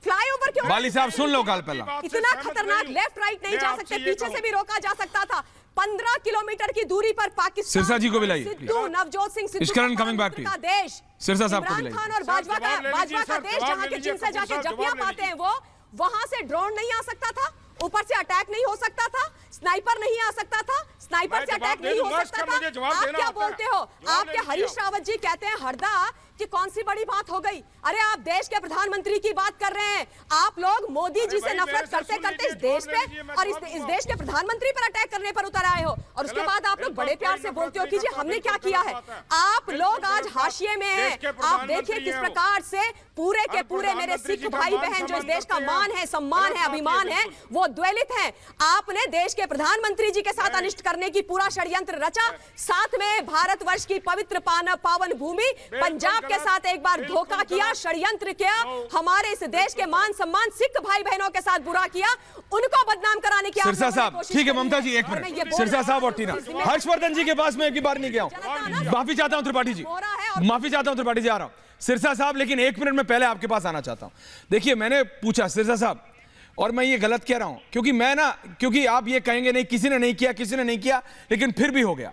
फ्लाईओवर के बाली साहब सुन लो काल पहला, इतना खतरनाक, लेफ्ट राइट नहीं जा सकते, पीछे से भी रोका जा सकता था। 15 किलोमीटर की दूरी पर पाकिस्तान, सिरसा जी को बुलाइए, Sidhu, Navjot Singh Sidhu इशकरण coming back to you. का देश, सिरसा साहब को इमरान बुलाइए। खान और बाजवा का देश, जहां के जिनसे जाके जपियां पाते हैं वो, वहां से ड्रोन नहीं आ सकता था, ऊपर से अटैक नहीं हो सकता था, स्नाइपर नहीं आ सकता था, स्नाइपर से अटैक नहीं हो सकता था। आप क्या बोलते हो? आपके हरीश रावत जी कहते हैं हरदा कि कौन सी बड़ी बात हो गई। अरे आप देश के प्रधानमंत्री की बात कर रहे हैं। आप लोग मोदी जी से नफरत करते करते इस देश पे और इस देश के प्रधानमंत्री पर अटैक करने पर उतर आए हो, और उसके बाद आप लोग बड़े प्यार से बोलते हो कि जी हमने क्या किया है। आप लोग आज हाशिए में हैं। आप देखिए किस प्रकार से पूरे के पूरे मेरे सिख भाई बहन जो इस देश का मान है, सम्मान है, अभिमान है, वो द्वेलित हैं। आपने देश के प्रधानमंत्री जी के साथ अनिष्ट करने की पूरा षड्यंत्र रचा, साथ में भारतवर्ष की पवित्र पावन भूमि पंजाब के साथ एक बार धोखा किया, षड्यंत्र किया, हमारे इस देश के मान सम्मान सिख भाई बहनों के साथ बुरा किया, उनको बदनाम कराने की सिरसा साहब, ठीक है ममता जी, एक मिनट, सिरसा साहब और टीना, हर्षवर्धन जी के पास मैं एक बार नहीं गया हूं, माफी चाहता हूं त्रिपाठी जी, माफी चाहता हूं त्रिपाठी जी, आ रहा हूं सिरसा साहब, लेकिन 1 मिनट में पहले आपके पास आना चाहता हूं। देखिए मैंने पूछा सिरसा साहब, और मैं ये गलत कह रहा हूं क्योंकि आप ये कहेंगे नहीं किसी ने नहीं किया, लेकिन फिर भी हो गया।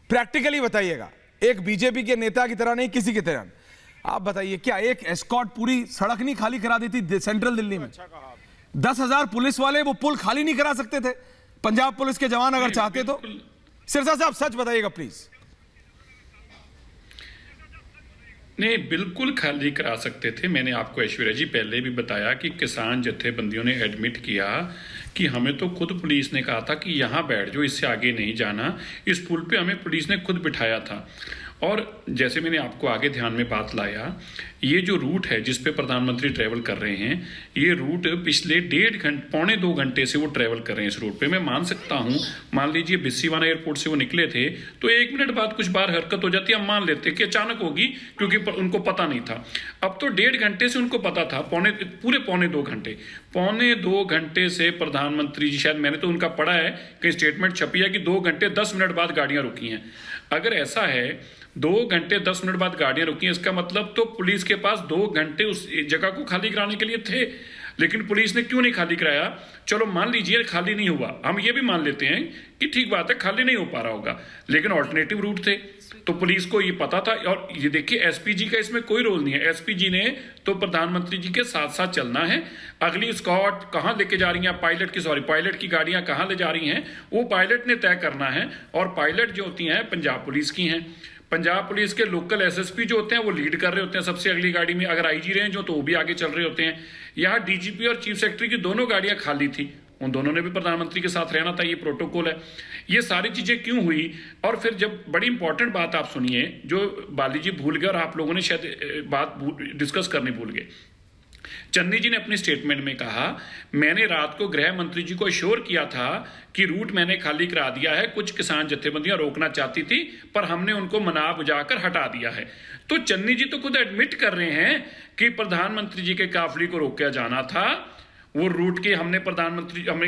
प्रैक्टिकली बताइएगा, एक बीजेपी के नेता की तरह नहीं, किसी की तरह, आप बताइए क्या एक एस्कॉर्ट पूरी सड़क नहीं खाली करा देती सेंट्रल दिल्ली में? 10,000 पुलिस वाले वो पुल खाली नहीं करा सकते थे? पंजाब पुलिस के जवान अगर चाहते तो? सिरसा साहब सच बताइएगा प्लीज। नहीं, बिल्कुल खाली करा सकते थे। मैंने आपको ऐश्वर्या जी पहले भी बताया कि किसान जत्थेबंदियों ने एडमिट किया कि हमें तो खुद पुलिस ने कहा था कि यहाँ बैठ जाओ, इससे आगे नहीं जाना। इस पुल पे हमें पुलिस ने खुद बिठाया था। और जैसे मैंने आपको आगे ध्यान में बात लाया, ये जो रूट है जिस पे प्रधानमंत्री ट्रैवल कर रहे हैं, ये रूट पिछले 1.5-2 घंटे से वो ट्रैवल कर रहे हैं इस रूट पे। मैं मान सकता हूँ, मान लीजिए बिस्सीवाना एयरपोर्ट से वो निकले थे तो 1 मिनट बाद कुछ बार हरकत हो जाती है, हम मान लेते कि अचानक होगी क्योंकि उनको पता नहीं था। अब तो 1.5 घंटे से उनको पता था, पूरे पौने 2 घंटे से प्रधानमंत्री जी, शायद मैंने तो उनका पढ़ा है कहीं स्टेटमेंट छपी है कि 2 घंटे 10 मिनट बाद गाड़ियां रुकी हैं। अगर ऐसा है 2 घंटे 10 मिनट बाद गाड़ियां रुकी हैं, इसका मतलब तो पुलिस के पास 2 घंटे उस जगह को खाली कराने के लिए थे। लेकिन पुलिस ने क्यों नहीं खाली कराया? चलो मान लीजिए खाली नहीं हुआ, हम ये भी मान लेते हैं कि ठीक बात है खाली नहीं हो पा रहा होगा, लेकिन ऑल्टरनेटिव रूट थे तो पुलिस को ये पता था। और ये देखिए एसपीजी का इसमें कोई रोल नहीं है, एसपीजी ने तो प्रधानमंत्री जी के साथ साथ चलना है। अगली स्क्वाड कहाँ लेके जा रही हैं, पायलट की गाड़ियां कहाँ ले जा रही हैं, वो पायलट ने तय करना है। और पायलट जो होती हैं पंजाब पुलिस की हैं। पंजाब पुलिस के लोकल एसएसपी जो होते हैं वो लीड कर रहे होते हैं सबसे अगली गाड़ी में। अगर आईजी रेंज हो तो वो भी आगे चल रहे होते हैं। यहाँ डीजीपी और चीफ सेक्रेटरी की दोनों गाड़ियां खाली थी, उन दोनों ने भी प्रधानमंत्री के साथ रहना था, ये प्रोटोकॉल है। ये सारी चीजें क्यों हुई? और फिर जब बड़ी इंपॉर्टेंट बात आप सुनिए जो बाली जी भूल गए और आप लोगों ने शायद बात डिस्कस करनी भूल गए। चन्नी जी ने अपनी स्टेटमेंट में कहा, मैंने रात को गृह मंत्री जी को अश्योर किया था कि रूट मैंने खाली करा दिया है, कुछ किसान जत्थेबंदियां रोकना चाहती थी पर हमने उनको मना बुझाकर हटा दिया है। तो चन्नी जी तो खुद एडमिट कर रहे हैं कि प्रधानमंत्री जी के काफिले को रोका जाना था, वो रूट के हमने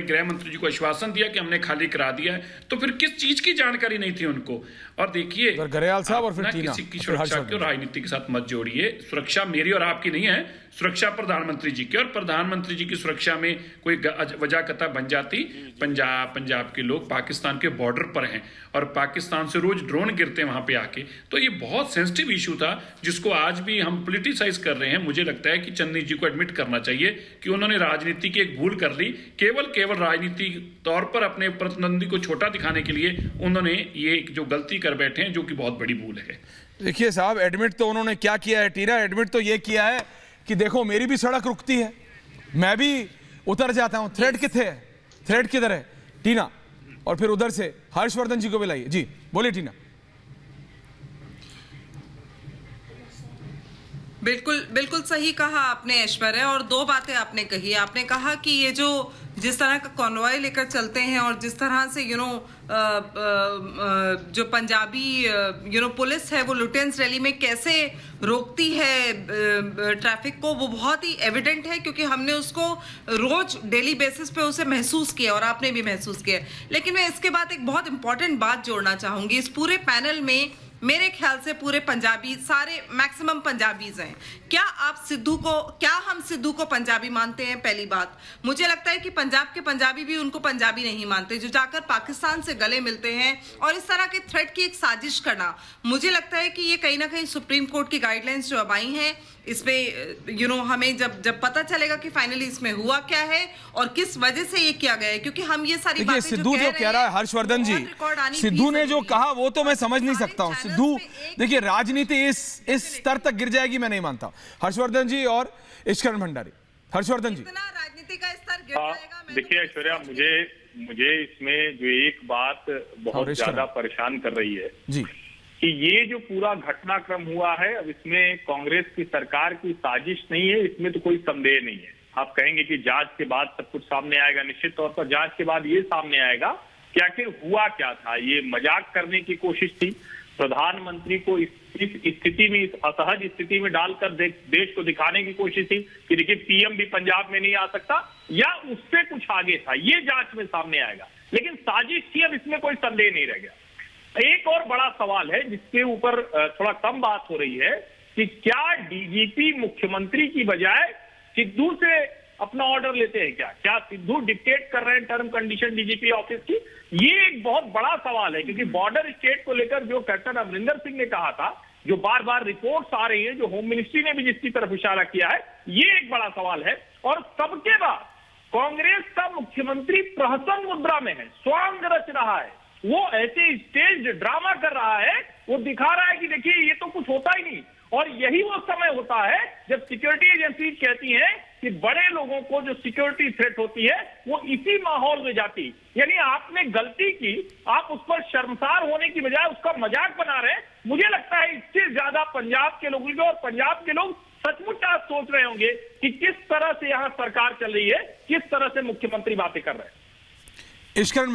गृह मंत्री जी को आश्वासन दिया कि हमने खाली करा दिया है। तो फिर किस चीज की जानकारी नहीं थी उनको? और देखिए गरेवाल साहब और फिर किसी की सुरक्षा की राजनीति के साथ मत जोड़िए। सुरक्षा मेरी और आपकी नहीं है, सुरक्षा प्रधानमंत्री जी की। और प्रधानमंत्री जी की सुरक्षा में कोई वजह कता बन जाती, पंजाब के लोग पाकिस्तान के बॉर्डर पर हैं और पाकिस्तान से रोज ड्रोन गिरते हैं वहां पे आके। तो ये बहुत सेंसिटिव इशू था जिसको आज भी हम पॉलिटिसाइज कर रहे हैं। मुझे लगता है कि चन्नी जी को एडमिट करना चाहिए कि उन्होंने राजनीति राजनीति की एक भूल कर ली, केवल राजनीतिक तौर पर अपने प्रतिद्वंदी को छोटा दिखाने के लिए उन्होंने ये जो गलती कर बैठे हैं, जो कि बहुत बड़ी भूल है। देखिए साहब, एडमिट तो उन्होंने क्या किया है टीना, एडमिट तो ये किया है कि देखो मेरी भी सड़क रुकती है, मैं भी उतर जाता हूं। थ्रेड किथे है, थ्रेड किधर है टीना? और फिर उधर से हर्षवर्धन जी को भी लाइए। जी बोलिए टीना। बिल्कुल सही कहा आपने ऐश्वर्या, और दो बातें आपने कही। आपने कहा कि ये जो जिस तरह का कॉन्वॉय लेकर चलते हैं और जिस तरह से जो पंजाबी पुलिस है वो लुटेंस रैली में कैसे रोकती है ट्रैफिक को, वो बहुत ही एविडेंट है, क्योंकि हमने उसको रोज डेली बेसिस पे उसे महसूस किया और आपने भी महसूस किया। लेकिन मैं इसके बाद एक बहुत इंपॉर्टेंट बात जोड़ना चाहूंगी। इस पूरे पैनल में मेरे ख्याल से पूरे पंजाबी, सारे मैक्सिमम पंजाबीज हैं। क्या हम सिद्धू को पंजाबी मानते हैं? पहली बात, मुझे लगता है कि पंजाब के पंजाबी भी उनको पंजाबी नहीं मानते, जो जाकर पाकिस्तान से गले मिलते हैं। और इस तरह के थ्रेट की एक साजिश करना, मुझे लगता है कि ये कहीं ना कहीं सुप्रीम कोर्ट की गाइडलाइंस जो अब आई हैं, इसमें हमें जब पता चलेगा कि फाइनली इसमें हुआ क्या है और किस वजह से ये किया गया है, क्योंकि हम ये सारी बातें सिद्धू जो कह रहा है हर्षवर्धन जी, सिद्धू ने जो कहा वो तो मैं समझ नहीं सकता हूं। सिद्धू, देखिए राजनीति इस स्तर तक गिर जाएगी मैं नहीं मानता। हर्षवर्धन जी और इश्करण भंडारी। हर्षवर्धन जी, राजनीति का स्तर गिर जाएगा? देखिए ऐश्वर्या, मुझे इसमें जो एक बात बहुत ज्यादा परेशान कर रही है जी, कि ये जो पूरा घटनाक्रम हुआ है, अब इसमें कांग्रेस की सरकार की साजिश नहीं है, इसमें तो कोई संदेह नहीं है। आप कहेंगे कि जांच के बाद सब कुछ सामने आएगा, निश्चित तौर पर जांच के बाद ये सामने आएगा कि आखिर हुआ क्या था। ये मजाक करने की कोशिश थी, प्रधानमंत्री को इस स्थिति में, इस असहज स्थिति में डालकर देश को दिखाने की कोशिश थी कि देखिए पीएम भी पंजाब में नहीं आ सकता, या उससे कुछ आगे था। ये जांच में सामने आएगा, लेकिन साजिश थी, अब इसमें कोई संदेह नहीं रह गया। एक और बड़ा सवाल है जिसके ऊपर थोड़ा कम बात हो रही है कि क्या डीजीपी मुख्यमंत्री की बजाय सिद्धू से अपना ऑर्डर लेते हैं? क्या सिद्धू डिक्टेट कर रहे हैं टर्म कंडीशन डीजीपी ऑफिस की? ये एक बहुत बड़ा सवाल है, क्योंकि बॉर्डर स्टेट को लेकर जो कैप्टन अमरिंदर सिंह ने कहा था, जो बार बार रिपोर्ट्स आ रही है, जो होम मिनिस्ट्री ने भी जिसकी तरफ इशारा किया है, ये एक बड़ा सवाल है। और सबके बाद कांग्रेस का मुख्यमंत्री प्रहसन मुद्रा में है, स्वांग रच रहा है, वो ऐसे स्टेज ड्रामा कर रहा है, वो दिखा रहा है कि देखिए ये तो कुछ होता ही नहीं। और यही वो समय होता है जब सिक्योरिटी एजेंसी कहती हैं कि बड़े लोगों को जो सिक्योरिटी थ्रेट होती है वो इसी माहौल में जाती। यानी आपने गलती की, आप उस पर शर्मसार होने की बजाय उसका मजाक बना रहे हैं। मुझे लगता है इससे ज्यादा पंजाब के लोगों को, और पंजाब के लोग सचमुच आज सोच रहे होंगे कि किस तरह से यहाँ सरकार चल रही है, किस तरह से मुख्यमंत्री बातें कर रहे हैं। इश्करण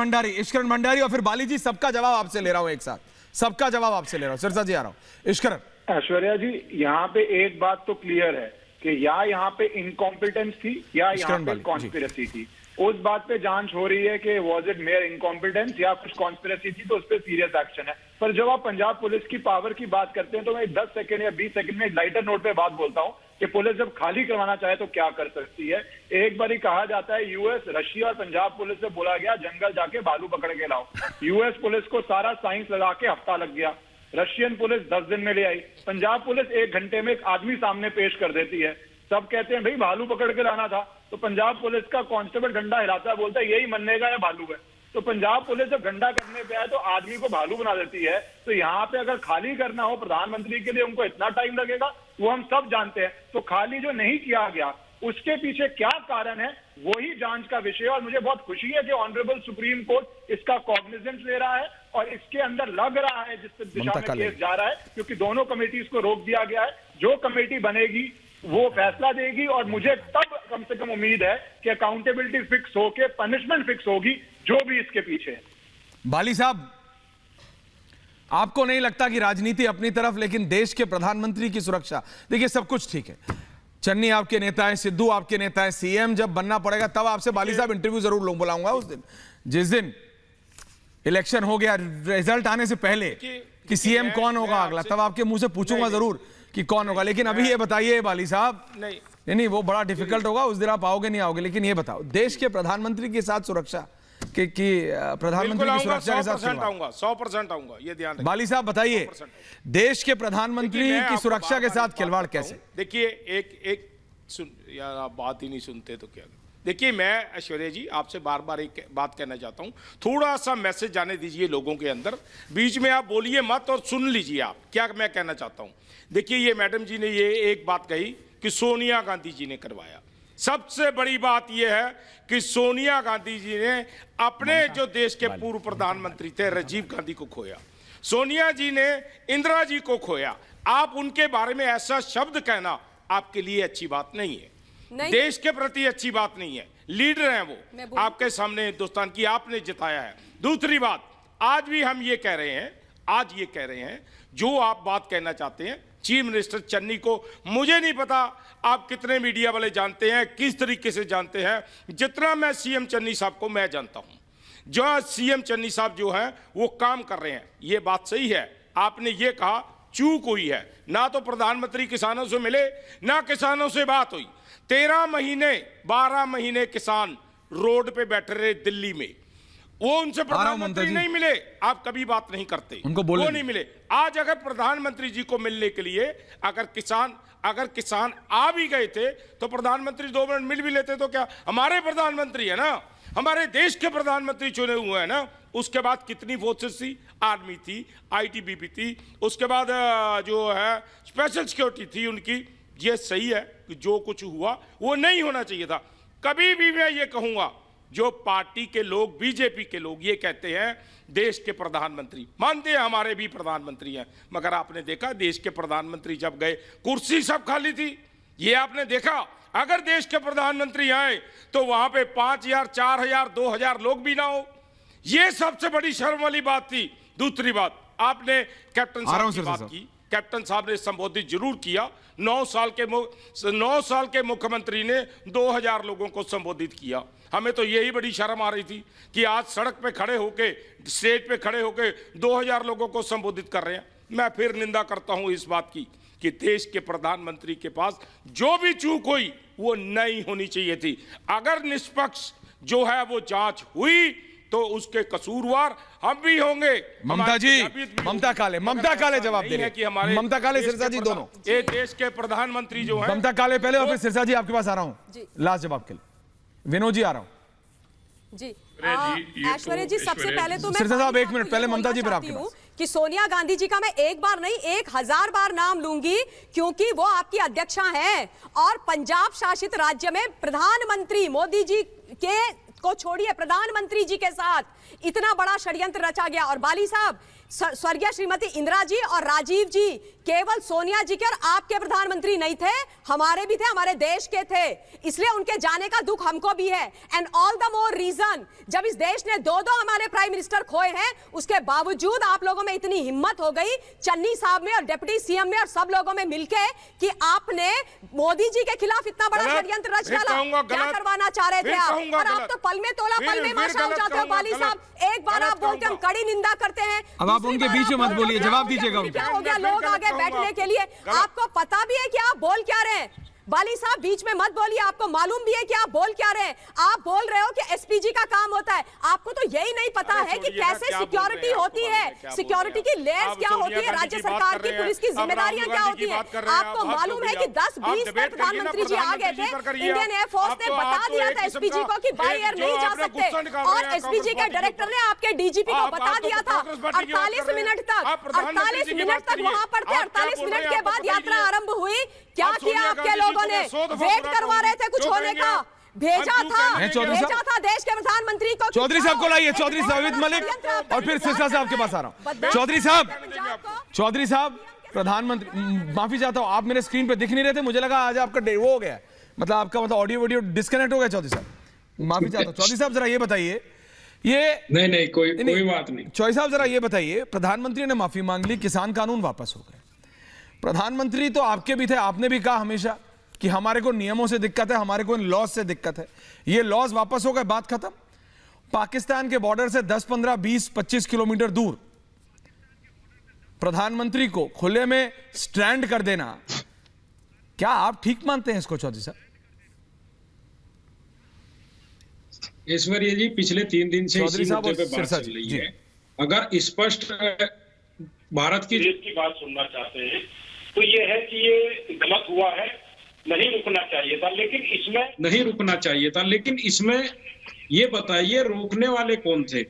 भंडारी और फिर बाली जी, सबका जवाब आपसे ले रहा हूं, एक साथ सबका जवाब आपसे ले रहा हूं। सिरसा जी आ रहा हूं। इश्करण। ऐश्वर्या जी, यहाँ पे एक बात तो क्लियर है कि या यहाँ पे इनकॉम्पिटेंस थी या यहाँ पे कॉन्स्पिरेसी थी। उस बात पे जांच हो रही है कि वॉज इट मेयर इनकॉम्पिटेंस या कुछ कॉन्स्पिरेसी थी, तो उस पर सीरियस एक्शन है। पर जब आप पंजाब पुलिस की पावर की बात करते हैं तो मैं 10 सेकंड या 20 सेकंड में लाइटर नोट पे बात बोलता हूं कि पुलिस जब खाली करवाना चाहे तो क्या कर सकती है। एक बार ही कहा जाता है यूएस, रशिया और पंजाब पुलिस से बोला गया जंगल जाके भालू पकड़ के लाओ। यूएस पुलिस को सारा साइंस लगा के हफ्ता लग गया, रशियन पुलिस 10 दिन में ले आई, पंजाब पुलिस 1 घंटे में एक आदमी सामने पेश कर देती है। सब कहते हैं भाई भालू पकड़ के लाना था, तो पंजाब पुलिस का कांस्टेबल डंडा हिलाता है, बोलता है यही मन्नेगा या भालू है। तो पंजाब पुलिस जब डंडा करने पे आए तो आदमी को भालू बना देती है। तो यहाँ पे अगर खाली करना हो प्रधानमंत्री के लिए उनको इतना टाइम लगेगा, वो हम सब जानते हैं। तो खाली जो नहीं किया गया उसके पीछे क्या कारण है, वही जांच का विषय है। और मुझे बहुत खुशी है कि ऑनरेबल सुप्रीम कोर्ट इसका कॉग्निजेंस ले रहा है और इसके अंदर लग रहा है जिस दिशा में केस जा रहा है, क्योंकि दोनों कमेटीज को रोक दिया गया है। जो कमेटी बनेगी वो फैसला देगी और मुझे तब कम से कम उम्मीद है कि अकाउंटेबिलिटी फिक्स होके पनिशमेंट फिक्स होगी जो भी इसके पीछे है। बाली साहब, आपको नहीं लगता कि राजनीति अपनी तरफ, लेकिन देश के प्रधानमंत्री की सुरक्षा? देखिए सब कुछ ठीक है, चन्नी आपके नेता हैं, सिद्धू आपके नेता हैं, सीएम जब बनना पड़ेगा तब आपसे बाली साहब इंटरव्यू जरूर बुलाऊंगा उस दिन, जिस दिन इलेक्शन हो गया, रिजल्ट आने से पहले कि सीएम कौन होगा अगला, तब आपके मुंह से पूछूंगा जरूर कि कौन होगा। लेकिन अभी ये बताइए बाली साहब, नहीं वो बड़ा डिफिकल्ट होगा, उस दिन आप आओगे नहीं आओगे, लेकिन ये बताओ देश के प्रधानमंत्री के साथ सुरक्षा कि प्रधानमंत्री की सुरक्षा के साथ 100% आऊंगा, ये ध्यान रखिए। बाली साहब बताइए, देश के प्रधानमंत्री की सुरक्षा के साथ खिलवाड़ कैसे? देखिए, एक यार आप बात ही नहीं सुनते तो क्या। देखिए, मैं ऐश्वर्या जी आपसे बार बार एक बात कहना चाहता हूं, थोड़ा सा मैसेज जाने दीजिए लोगों के अंदर, बीच में आप बोलिए मत और सुन लीजिए आप क्या मैं कहना चाहता हूं। देखिए, ये मैडम जी ने ये एक बात कही कि सोनिया गांधी जी ने करवाया। सबसे बड़ी बात यह है कि सोनिया गांधी जी ने अपने जो देश के पूर्व प्रधानमंत्री थे राजीव गांधी को खोया, सोनिया जी ने इंदिरा जी को खोया। आप उनके बारे में ऐसा शब्द कहना आपके लिए अच्छी बात नहीं है, देश के प्रति अच्छी बात नहीं है। लीडर हैं वो, आपके सामने हिंदुस्तान की आपने जिताया है। दूसरी बात, आज भी हम ये कह रहे हैं, जो आप बात कहना चाहते हैं चीफ मिनिस्टर चन्नी को, मुझे नहीं पता आप कितने मीडिया वाले जानते हैं, किस तरीके से जानते हैं, जितना मैं सीएम चन्नी साहब को मैं जानता हूं। जो सीएम चन्नी साहब जो हैं वो काम कर रहे हैं, ये बात सही है। आपने ये कहा चूक हुई है, ना तो प्रधानमंत्री किसानों से मिले ना किसानों से बात हुई। 13 महीने 12 महीने किसान रोड पे बैठे रहे दिल्ली में, वो उनसे प्रधानमंत्री नहीं मिले। आप कभी बात नहीं करते, उनको वो नहीं मिले। आज अगर प्रधानमंत्री जी को मिलने के लिए अगर किसान आ भी गए थे तो प्रधानमंत्री 2 मिनट मिल भी लेते तो क्या, हमारे प्रधानमंत्री है ना, हमारे देश के प्रधानमंत्री चुने हुए हैं ना। उसके बाद कितनी फोर्सेस थी, आर्मी थी, आईटीबीपी थी, उसके बाद जो है स्पेशल सिक्योरिटी थी उनकी। ये सही है कि जो कुछ हुआ वो नहीं होना चाहिए था। कभी भी मैं ये कहूंगा, जो पार्टी के लोग, बीजेपी के लोग ये कहते हैं देश के प्रधानमंत्री, मानते हैं हमारे भी प्रधानमंत्री हैं, मगर आपने देखा देश के प्रधानमंत्री जब गए कुर्सी सब खाली थी। ये आपने देखा, अगर देश के प्रधानमंत्री आए तो वहां पे 5000, 4000, 2000 लोग भी ना हो। ये सबसे बड़ी शर्म वाली बात थी। दूसरी बात, आपने कैप्टन साहब की बात की, कैप्टन साहब ने संबोधित जरूर किया। 9 साल के मुख्यमंत्री ने 2000 लोगों को संबोधित किया। हमें तो यही बड़ी शर्म आ रही थी कि आज सड़क पे खड़े होके, स्टेज पे खड़े होके 2000 लोगों को संबोधित कर रहे हैं। मैं फिर निंदा करता हूं इस बात की कि देश के प्रधानमंत्री के पास जो भी चूक हुई वो नहीं होनी चाहिए थी। अगर निष्पक्ष जो है वो जांच हुई तो उसके कसूरवार हम भी होंगे। ममता जी, ममता काले जवाब दे रहे हैं। ममता काले, सिरसा जी दोनों, ये देश के प्रधानमंत्री जो है। ममता काले पहले और फिर सिरसा जी आपके पास आ रहा हूं लास्ट जवाब के लिए। विनोद जी आ रहा हूं जी। ऐश्वर्या जी, सबसे पहले तो मैं सिरसा साहब 1 मिनट पहले ममता जी पर आपके पास कि सोनिया गांधी जी का मैं एक बार नहीं 1000 बार नाम लूंगी, क्योंकि वो आपकी अध्यक्षा हैं और पंजाब शासित राज्य में प्रधानमंत्री मोदी जी के को छोड़िए, प्रधानमंत्री जी के साथ इतना बड़ा षड्यंत्र रचा गया। और बाली साहब, स्वर्गीय श्रीमती इंदिरा जी और राजीव जी केवल सोनिया जी के और आपके प्रधानमंत्री नहीं थे, हमारे भी थे, हमारे देश के थे, इसलिए उनके जाने का दुख हमको भी है। And all the more reason, जब इस देश ने 2 हमारे प्राइम मिनिस्टर खोए हैं, उसके बावजूद आप लोगों में इतनी हिम्मत हो गई, चन्नी साहब में और डिप्टी सीएम में और सब लोगों में मिलकर, कि आपने मोदी जी के खिलाफ इतना बड़ा षड्यंत्र रच डाला। क्या करवाना चाह रहे थे आप? और आप तो पल में तोला पल में माशा हो जाते हो। बाली साहब, एक बार आप बोलते, हम कड़ी निंदा करते हैं, आप उनके बीच में मत बोलिए, जवाब दीजिएगा। क्या हो गया, लोग आगे बैठने के लिए? आपको पता भी है कि आप बोल क्या रहे हैं? बाली साहब, बीच में मत बोलिए, आपको मालूम भी है कि आप बोल क्या रहे हैं। आप बोल रहे हो कि एसपीजी का काम होता है, आपको तो यही नहीं पता है कि कैसे सिक्योरिटी होती है, सिक्योरिटी की लेयर्स क्या होती है, राज्य सरकार की पुलिस की जिम्मेदारियां क्या होती है। आपको मालूम है कि 10-20 में प्रधानमंत्री जी आ गए थे, इंडियन एयरफोर्स ने बता दिया था एसपीजी को कि बाई एयर नहीं जा सकते, और एसपीजी के डायरेक्टर ने आपके डीजीपी को बता दिया था। 48 मिनट तक वहां पर थे, 48 मिनट के बाद यात्रा आरंभ हुई। क्या किया आपके लोगों ने? वेट करवा रहे थे कुछ होने का, भेजा था देश के प्रधानमंत्री को। चौधरी साहब को लाइए, चौधरी साबित मलिक, और फिर सिरसा साहब के पास आ रहा हूं। चौधरी साहब, प्रधानमंत्री, माफी चाहता हूं, आप मेरे स्क्रीन पे दिख नहीं रहे थे, मुझे लगा आज आपका वो हो गया, मतलब आपका ऑडियो वीडियो डिस्कनेक्ट हो गया। चौधरी साहब, माफी चाहता हूं। चौधरी साहब जरा ये बताइए, ये नहीं कोई बात नहीं। चौधरी साहब जरा ये बताइए, प्रधानमंत्री ने माफी मांग ली, किसान कानून वापस हो गए। प्रधानमंत्री तो आपके भी थे, आपने भी कहा हमेशा कि हमारे को नियमों से दिक्कत है, हमारे को इन लॉज से दिक्कत है। ये लॉज वापस हो गए, बात खत्म। पाकिस्तान के बॉर्डर से 10, 15, 20, 25 किलोमीटर दूर प्रधानमंत्री को खुले में स्टैंड कर देना, क्या आप ठीक मानते हैं इसको? चौधरी साहब, ऐश्वर्या जी, पिछले 3 दिन से इसी मुद्दे पे बात चल रही है। अगर स्पष्ट भारत की बात सुनना चाहते हैं तो ये है कि ये गलत हुआ है नहीं रुकना चाहिए था, लेकिन इसमें ये बताइए रोकने वाले कौन थे?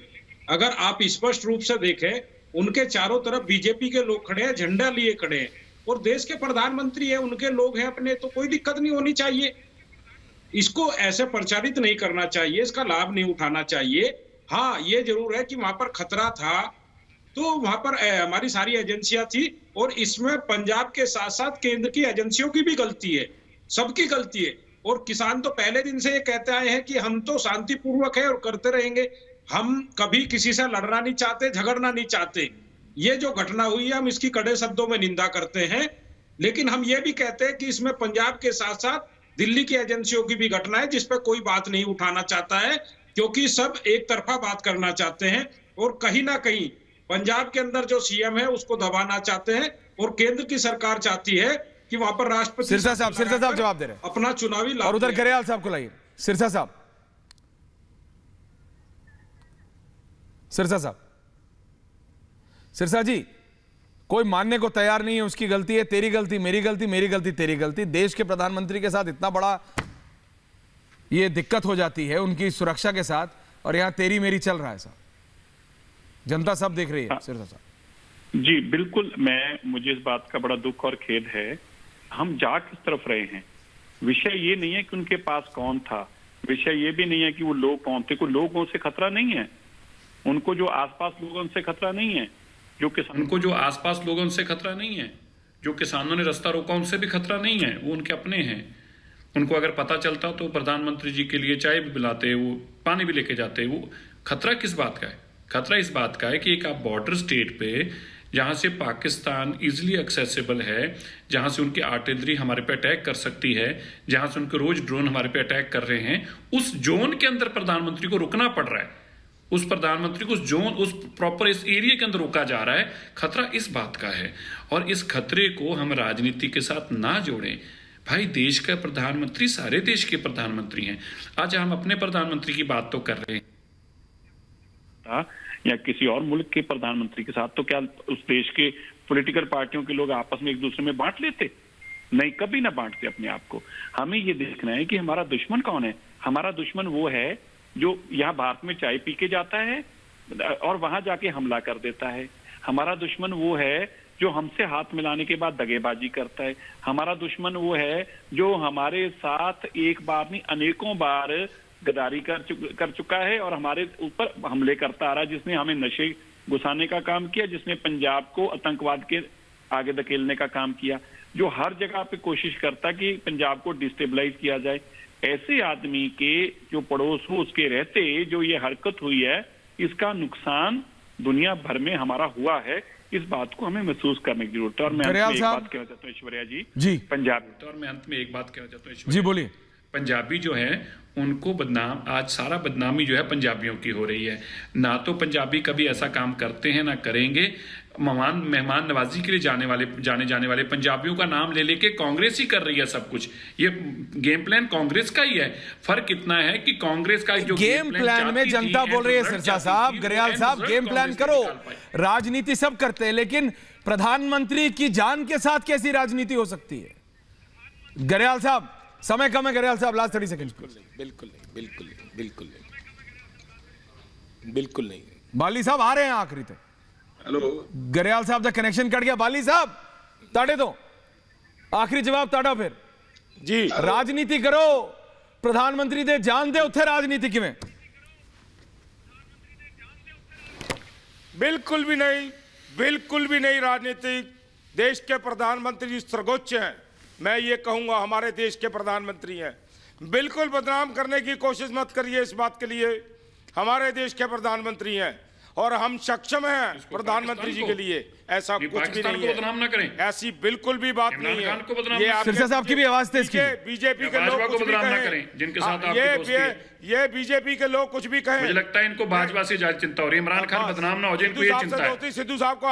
अगर आप स्पष्ट रूप से देखें, उनके चारों तरफ बीजेपी के लोग खड़े हैं, झंडा लिए खड़े हैं, और देश के प्रधानमंत्री हैं, उनके लोग हैं अपने, तो कोई दिक्कत नहीं होनी चाहिए। इसको ऐसे प्रचारित नहीं करना चाहिए, इसका लाभ नहीं उठाना चाहिए। हाँ, ये जरूर है कि वहां पर खतरा था, तो वहां पर हमारी सारी एजेंसियां थी, और इसमें पंजाब के साथ साथ केंद्र की एजेंसियों की भी गलती है, सबकी गलती है। और किसान तो पहले दिन से ये कहते आए हैं कि हम तो शांतिपूर्वक है और करते रहेंगे, हम कभी किसी से लड़ना नहीं चाहते, झगड़ना नहीं चाहते। ये जो घटना हुई है, हम इसकी कड़े शब्दों में निंदा करते हैं, लेकिन हम ये भी कहते हैं कि इसमें पंजाब के साथ साथ दिल्ली की एजेंसियों की भी घटना है, जिस पर कोई बात नहीं उठाना चाहता है, क्योंकि सब एक तरफा बात करना चाहते हैं, और कहीं ना कहीं पंजाब के अंदर जो सीएम है उसको दबाना चाहते हैं, और केंद्र की सरकार चाहती है कि वहां पर राष्ट्रपति सिरसा साहब जवाब दे रहे हैं अपना चुनावी लाभ। और उधर गरेवाल साहब को लाइए। सिरसा साहब, सिरसा जी, कोई मानने को तैयार नहीं है उसकी गलती है, तेरी गलती मेरी गलती, मेरी गलती तेरी गलती। देश के प्रधानमंत्री के साथ इतना बड़ा ये दिक्कत हो जाती है उनकी सुरक्षा के साथ, और यहां तेरी मेरी चल रहा है साहब, जनता सब देख रही है। सिरसा साहब जी बिल्कुल, मुझे इस बात का बड़ा दुख और खेद है। हम जा किस तरफ रहे हैं? विषय ये नहीं है कि उनके पास कौन था, विषय ये भी नहीं है कि वो लोग कौन थे। कोई लोगों से खतरा नहीं है, उनको जो आसपास लोगों से खतरा नहीं है, जो किसानों ने रास्ता रोका उनसे भी खतरा नहीं है, वो उनके अपने हैं। उनको अगर पता चलता तो प्रधानमंत्री जी के लिए चाय भी पिलाते, वो पानी भी लेके जाते। वो खतरा किस बात का है? खतरा इस बात का है कि एक आप बॉर्डर स्टेट पे, जहां से पाकिस्तान इजीली एक्सेसिबल है, जहां से उनकी आर्टिलरी हमारे पे अटैक कर सकती है, जहां से उनके रोज ड्रोन हमारे पे अटैक कर रहे हैं, उस जोन के अंदर प्रधानमंत्री को रुकना पड़ रहा है। उस प्रधानमंत्री को उस प्रॉपर इस एरिया के अंदर रोका जा रहा है। खतरा इस बात का है, और इस खतरे को हम राजनीति के साथ ना जोड़ें। भाई, देश का प्रधानमंत्री सारे देश के प्रधानमंत्री हैं। आज हम अपने प्रधानमंत्री की बात तो कर रहे हैं, या किसी और मुल्क के प्रधानमंत्री के साथ, तो क्या उस देश के पॉलिटिकल पार्टियों के लोग आपस में एक दूसरे में बांट लेते? नहीं, कभी ना बांटते अपने आप को। हमें ये देखना है कि हमारा दुश्मन कौन है। हमारा दुश्मन वो है जो यहाँ भारत में चाय पी के जाता है और वहां जाके हमला कर देता है। हमारा दुश्मन वो है जो हमसे हाथ मिलाने के बाद दगेबाजी करता है। हमारा दुश्मन वो है जो हमारे साथ एक बार नहीं अनेकों बार गद्दारी कर चुका है और हमारे ऊपर हमले करता आ रहा है, जिसने हमें नशे घुसाने का काम किया, जिसने पंजाब को आतंकवाद के आगे धकेलने का काम किया, जो हर जगह पे कोशिश करता कि पंजाब को डिस्टेबलाइज किया जाए। ऐसे आदमी के जो पड़ोस हो उसके रहते जो ये हरकत हुई है, इसका नुकसान दुनिया भर में हमारा हुआ है। इस बात को हमें महसूस करने की जरूरत है। और मैं अंत में एक बात कहना चाहता हूँ ऐश्वर्या जी, पंजाबी, और मैं अंत में एक बात कहना चाहता हूँ जी, बोलिए। पंजाबी जो है उनको बदनाम, आज सारा बदनामी जो है पंजाबियों की हो रही है। ना तो पंजाबी कभी ऐसा काम करते हैं ना करेंगे। मेहमान नवाजी के लिए जाने जाने वाले पंजाबियों का नाम ले लेके कांग्रेस ही कर रही है सब कुछ। ये गेम प्लान कांग्रेस का ही है। फर्क इतना है कि कांग्रेस का जो गेम प्लान में जनता बोल रही है, सिरसा साहब, गरेवाल साहब, गेम प्लान करो, राजनीति सब करते हैं, लेकिन प्रधानमंत्री की जान के साथ कैसी राजनीति हो सकती है? गरेवाल साहब, समय कम है। गरेवाल साहब, लास्ट 30 सेकंड। बिल्कुल नहीं। बाली साहब आ रहे हैं आखिरी तक। हेलो गरेवाल साहब का कनेक्शन कट गया। बाली साहब ताड़े दो, आखिरी जवाब ताड़ा फिर जी। राजनीति करो, प्रधानमंत्री दे जान दे, उत्थे राजनीति किवें? बिल्कुल भी नहीं राजनीति। देश के प्रधानमंत्री सर्वोच्च हैं। मैं ये कहूंगा हमारे देश के प्रधानमंत्री हैं। बिल्कुल बदनाम करने की कोशिश मत करिए इस बात के लिए। हमारे देश के प्रधानमंत्री हैं और हम सक्षम हैं प्रधानमंत्री जी के लिए। ऐसा कुछ भी नहीं है, बदनाम ना करें। ऐसी बिल्कुल भी बात नहीं है। ये सिरसा साहब की भी आवाज तेज कीजिए। बीजेपी के लोग कुछ भी कहें, जिनके साथ आपकी दोस्ती है, ये बीजेपी के लोग कुछ भी कहें, मुझे लगता है इनको भाजपा से ज्यादा चिंता हो रही है। इमरान खान बदनाम ना हो जाए, इनको ये चिंता है। सिद्धू साहब को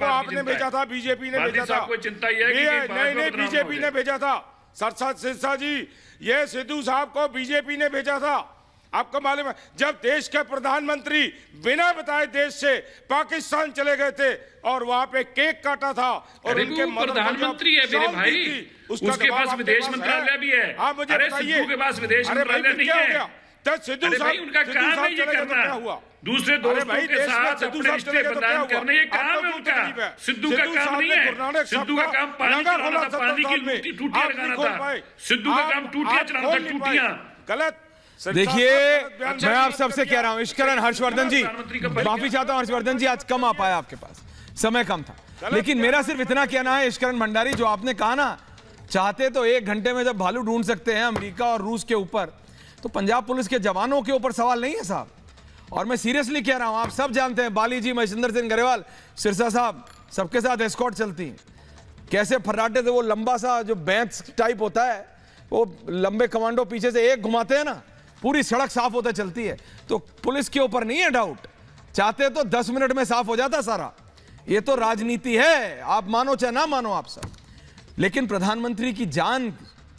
आपने भेजा था, बीजेपी ने भेजा था। चिंता नहीं, बीजेपी ने भेजा था। सिरसा जी, ये सिद्धू साहब को बीजेपी ने भेजा था आपको मालूम है जब देश के प्रधानमंत्री बिना बताए देश से पाकिस्तान चले गए थे और वहां पे केक काटा था और उनके प्रधानमंत्री है मेरे भाई, उसके पास विदेश मंत्रालय भी है। आप मुझे बताइए, सिद्धू के पास विदेश मंत्रालय नहीं है। तो सिद्धू भाई उनका काम है ये करना, दूसरे दोस्तों के साथ अपने रिश्ते प्रदान करना, ये काम है उनका। सिद्धू का काम नहीं है। सिद्धू का काम पानी चलाना था, पानी की टूटियां लगाना था। सिद्धू का काम टूटियां चलाना था, टूटियां। गलत। देखिए मैं आप सबसे कह रहा हूं, इश्करण हर्षवर्धन जी, माफी चाहता हूं हर्षवर्धन जी, आज कम आ पाया, आपके पास समय कम था, लेकिन मेरा सिर्फ इतना कहना है इश्करण भंडारी, जो आपने कहा ना, चाहते तो 1 घंटे में जब भालू ढूंढ सकते हैं अमेरिका और रूस के ऊपर, तो पंजाब पुलिस के जवानों के ऊपर सवाल नहीं है साहब। और मैं सीरियसली कह रहा हूं, आप सब जानते हैं बाली जी, महेंद्र सिंह गरेवाल, सिरसा साहब, सबके साथ एस्कॉर्ट चलती हैं, कैसे फर्राटे से वो लंबा सा जो बैंस टाइप होता है, वो लंबे कमांडो पीछे से एक घुमाते हैं ना, पूरी सड़क साफ होता चलती है। तो पुलिस के ऊपर नहीं है डाउट, चाहते तो 10 मिनट में साफ हो जाता सारा। ये तो राजनीति है, आप मानो चाहे ना मानो आप सब, लेकिन प्रधानमंत्री की जान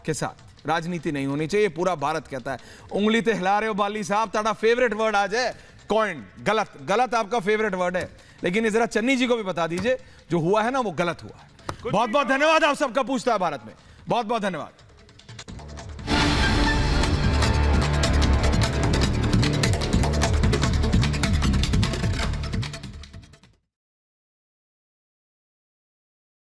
के साथ राजनीति नहीं होनी चाहिए, पूरा भारत कहता है। उंगली ते हिला रहे हो बाली साहब, ताड़ा फेवरेट वर्ड आज है कॉइन, गलत। गलत आपका फेवरेट वर्ड है, लेकिन ये जरा चन्नी जी को भी बता दीजिए, जो हुआ है ना वो गलत हुआ है। बहुत बहुत धन्यवाद आप सबका, पूछता है भारत में, बहुत बहुत धन्यवाद।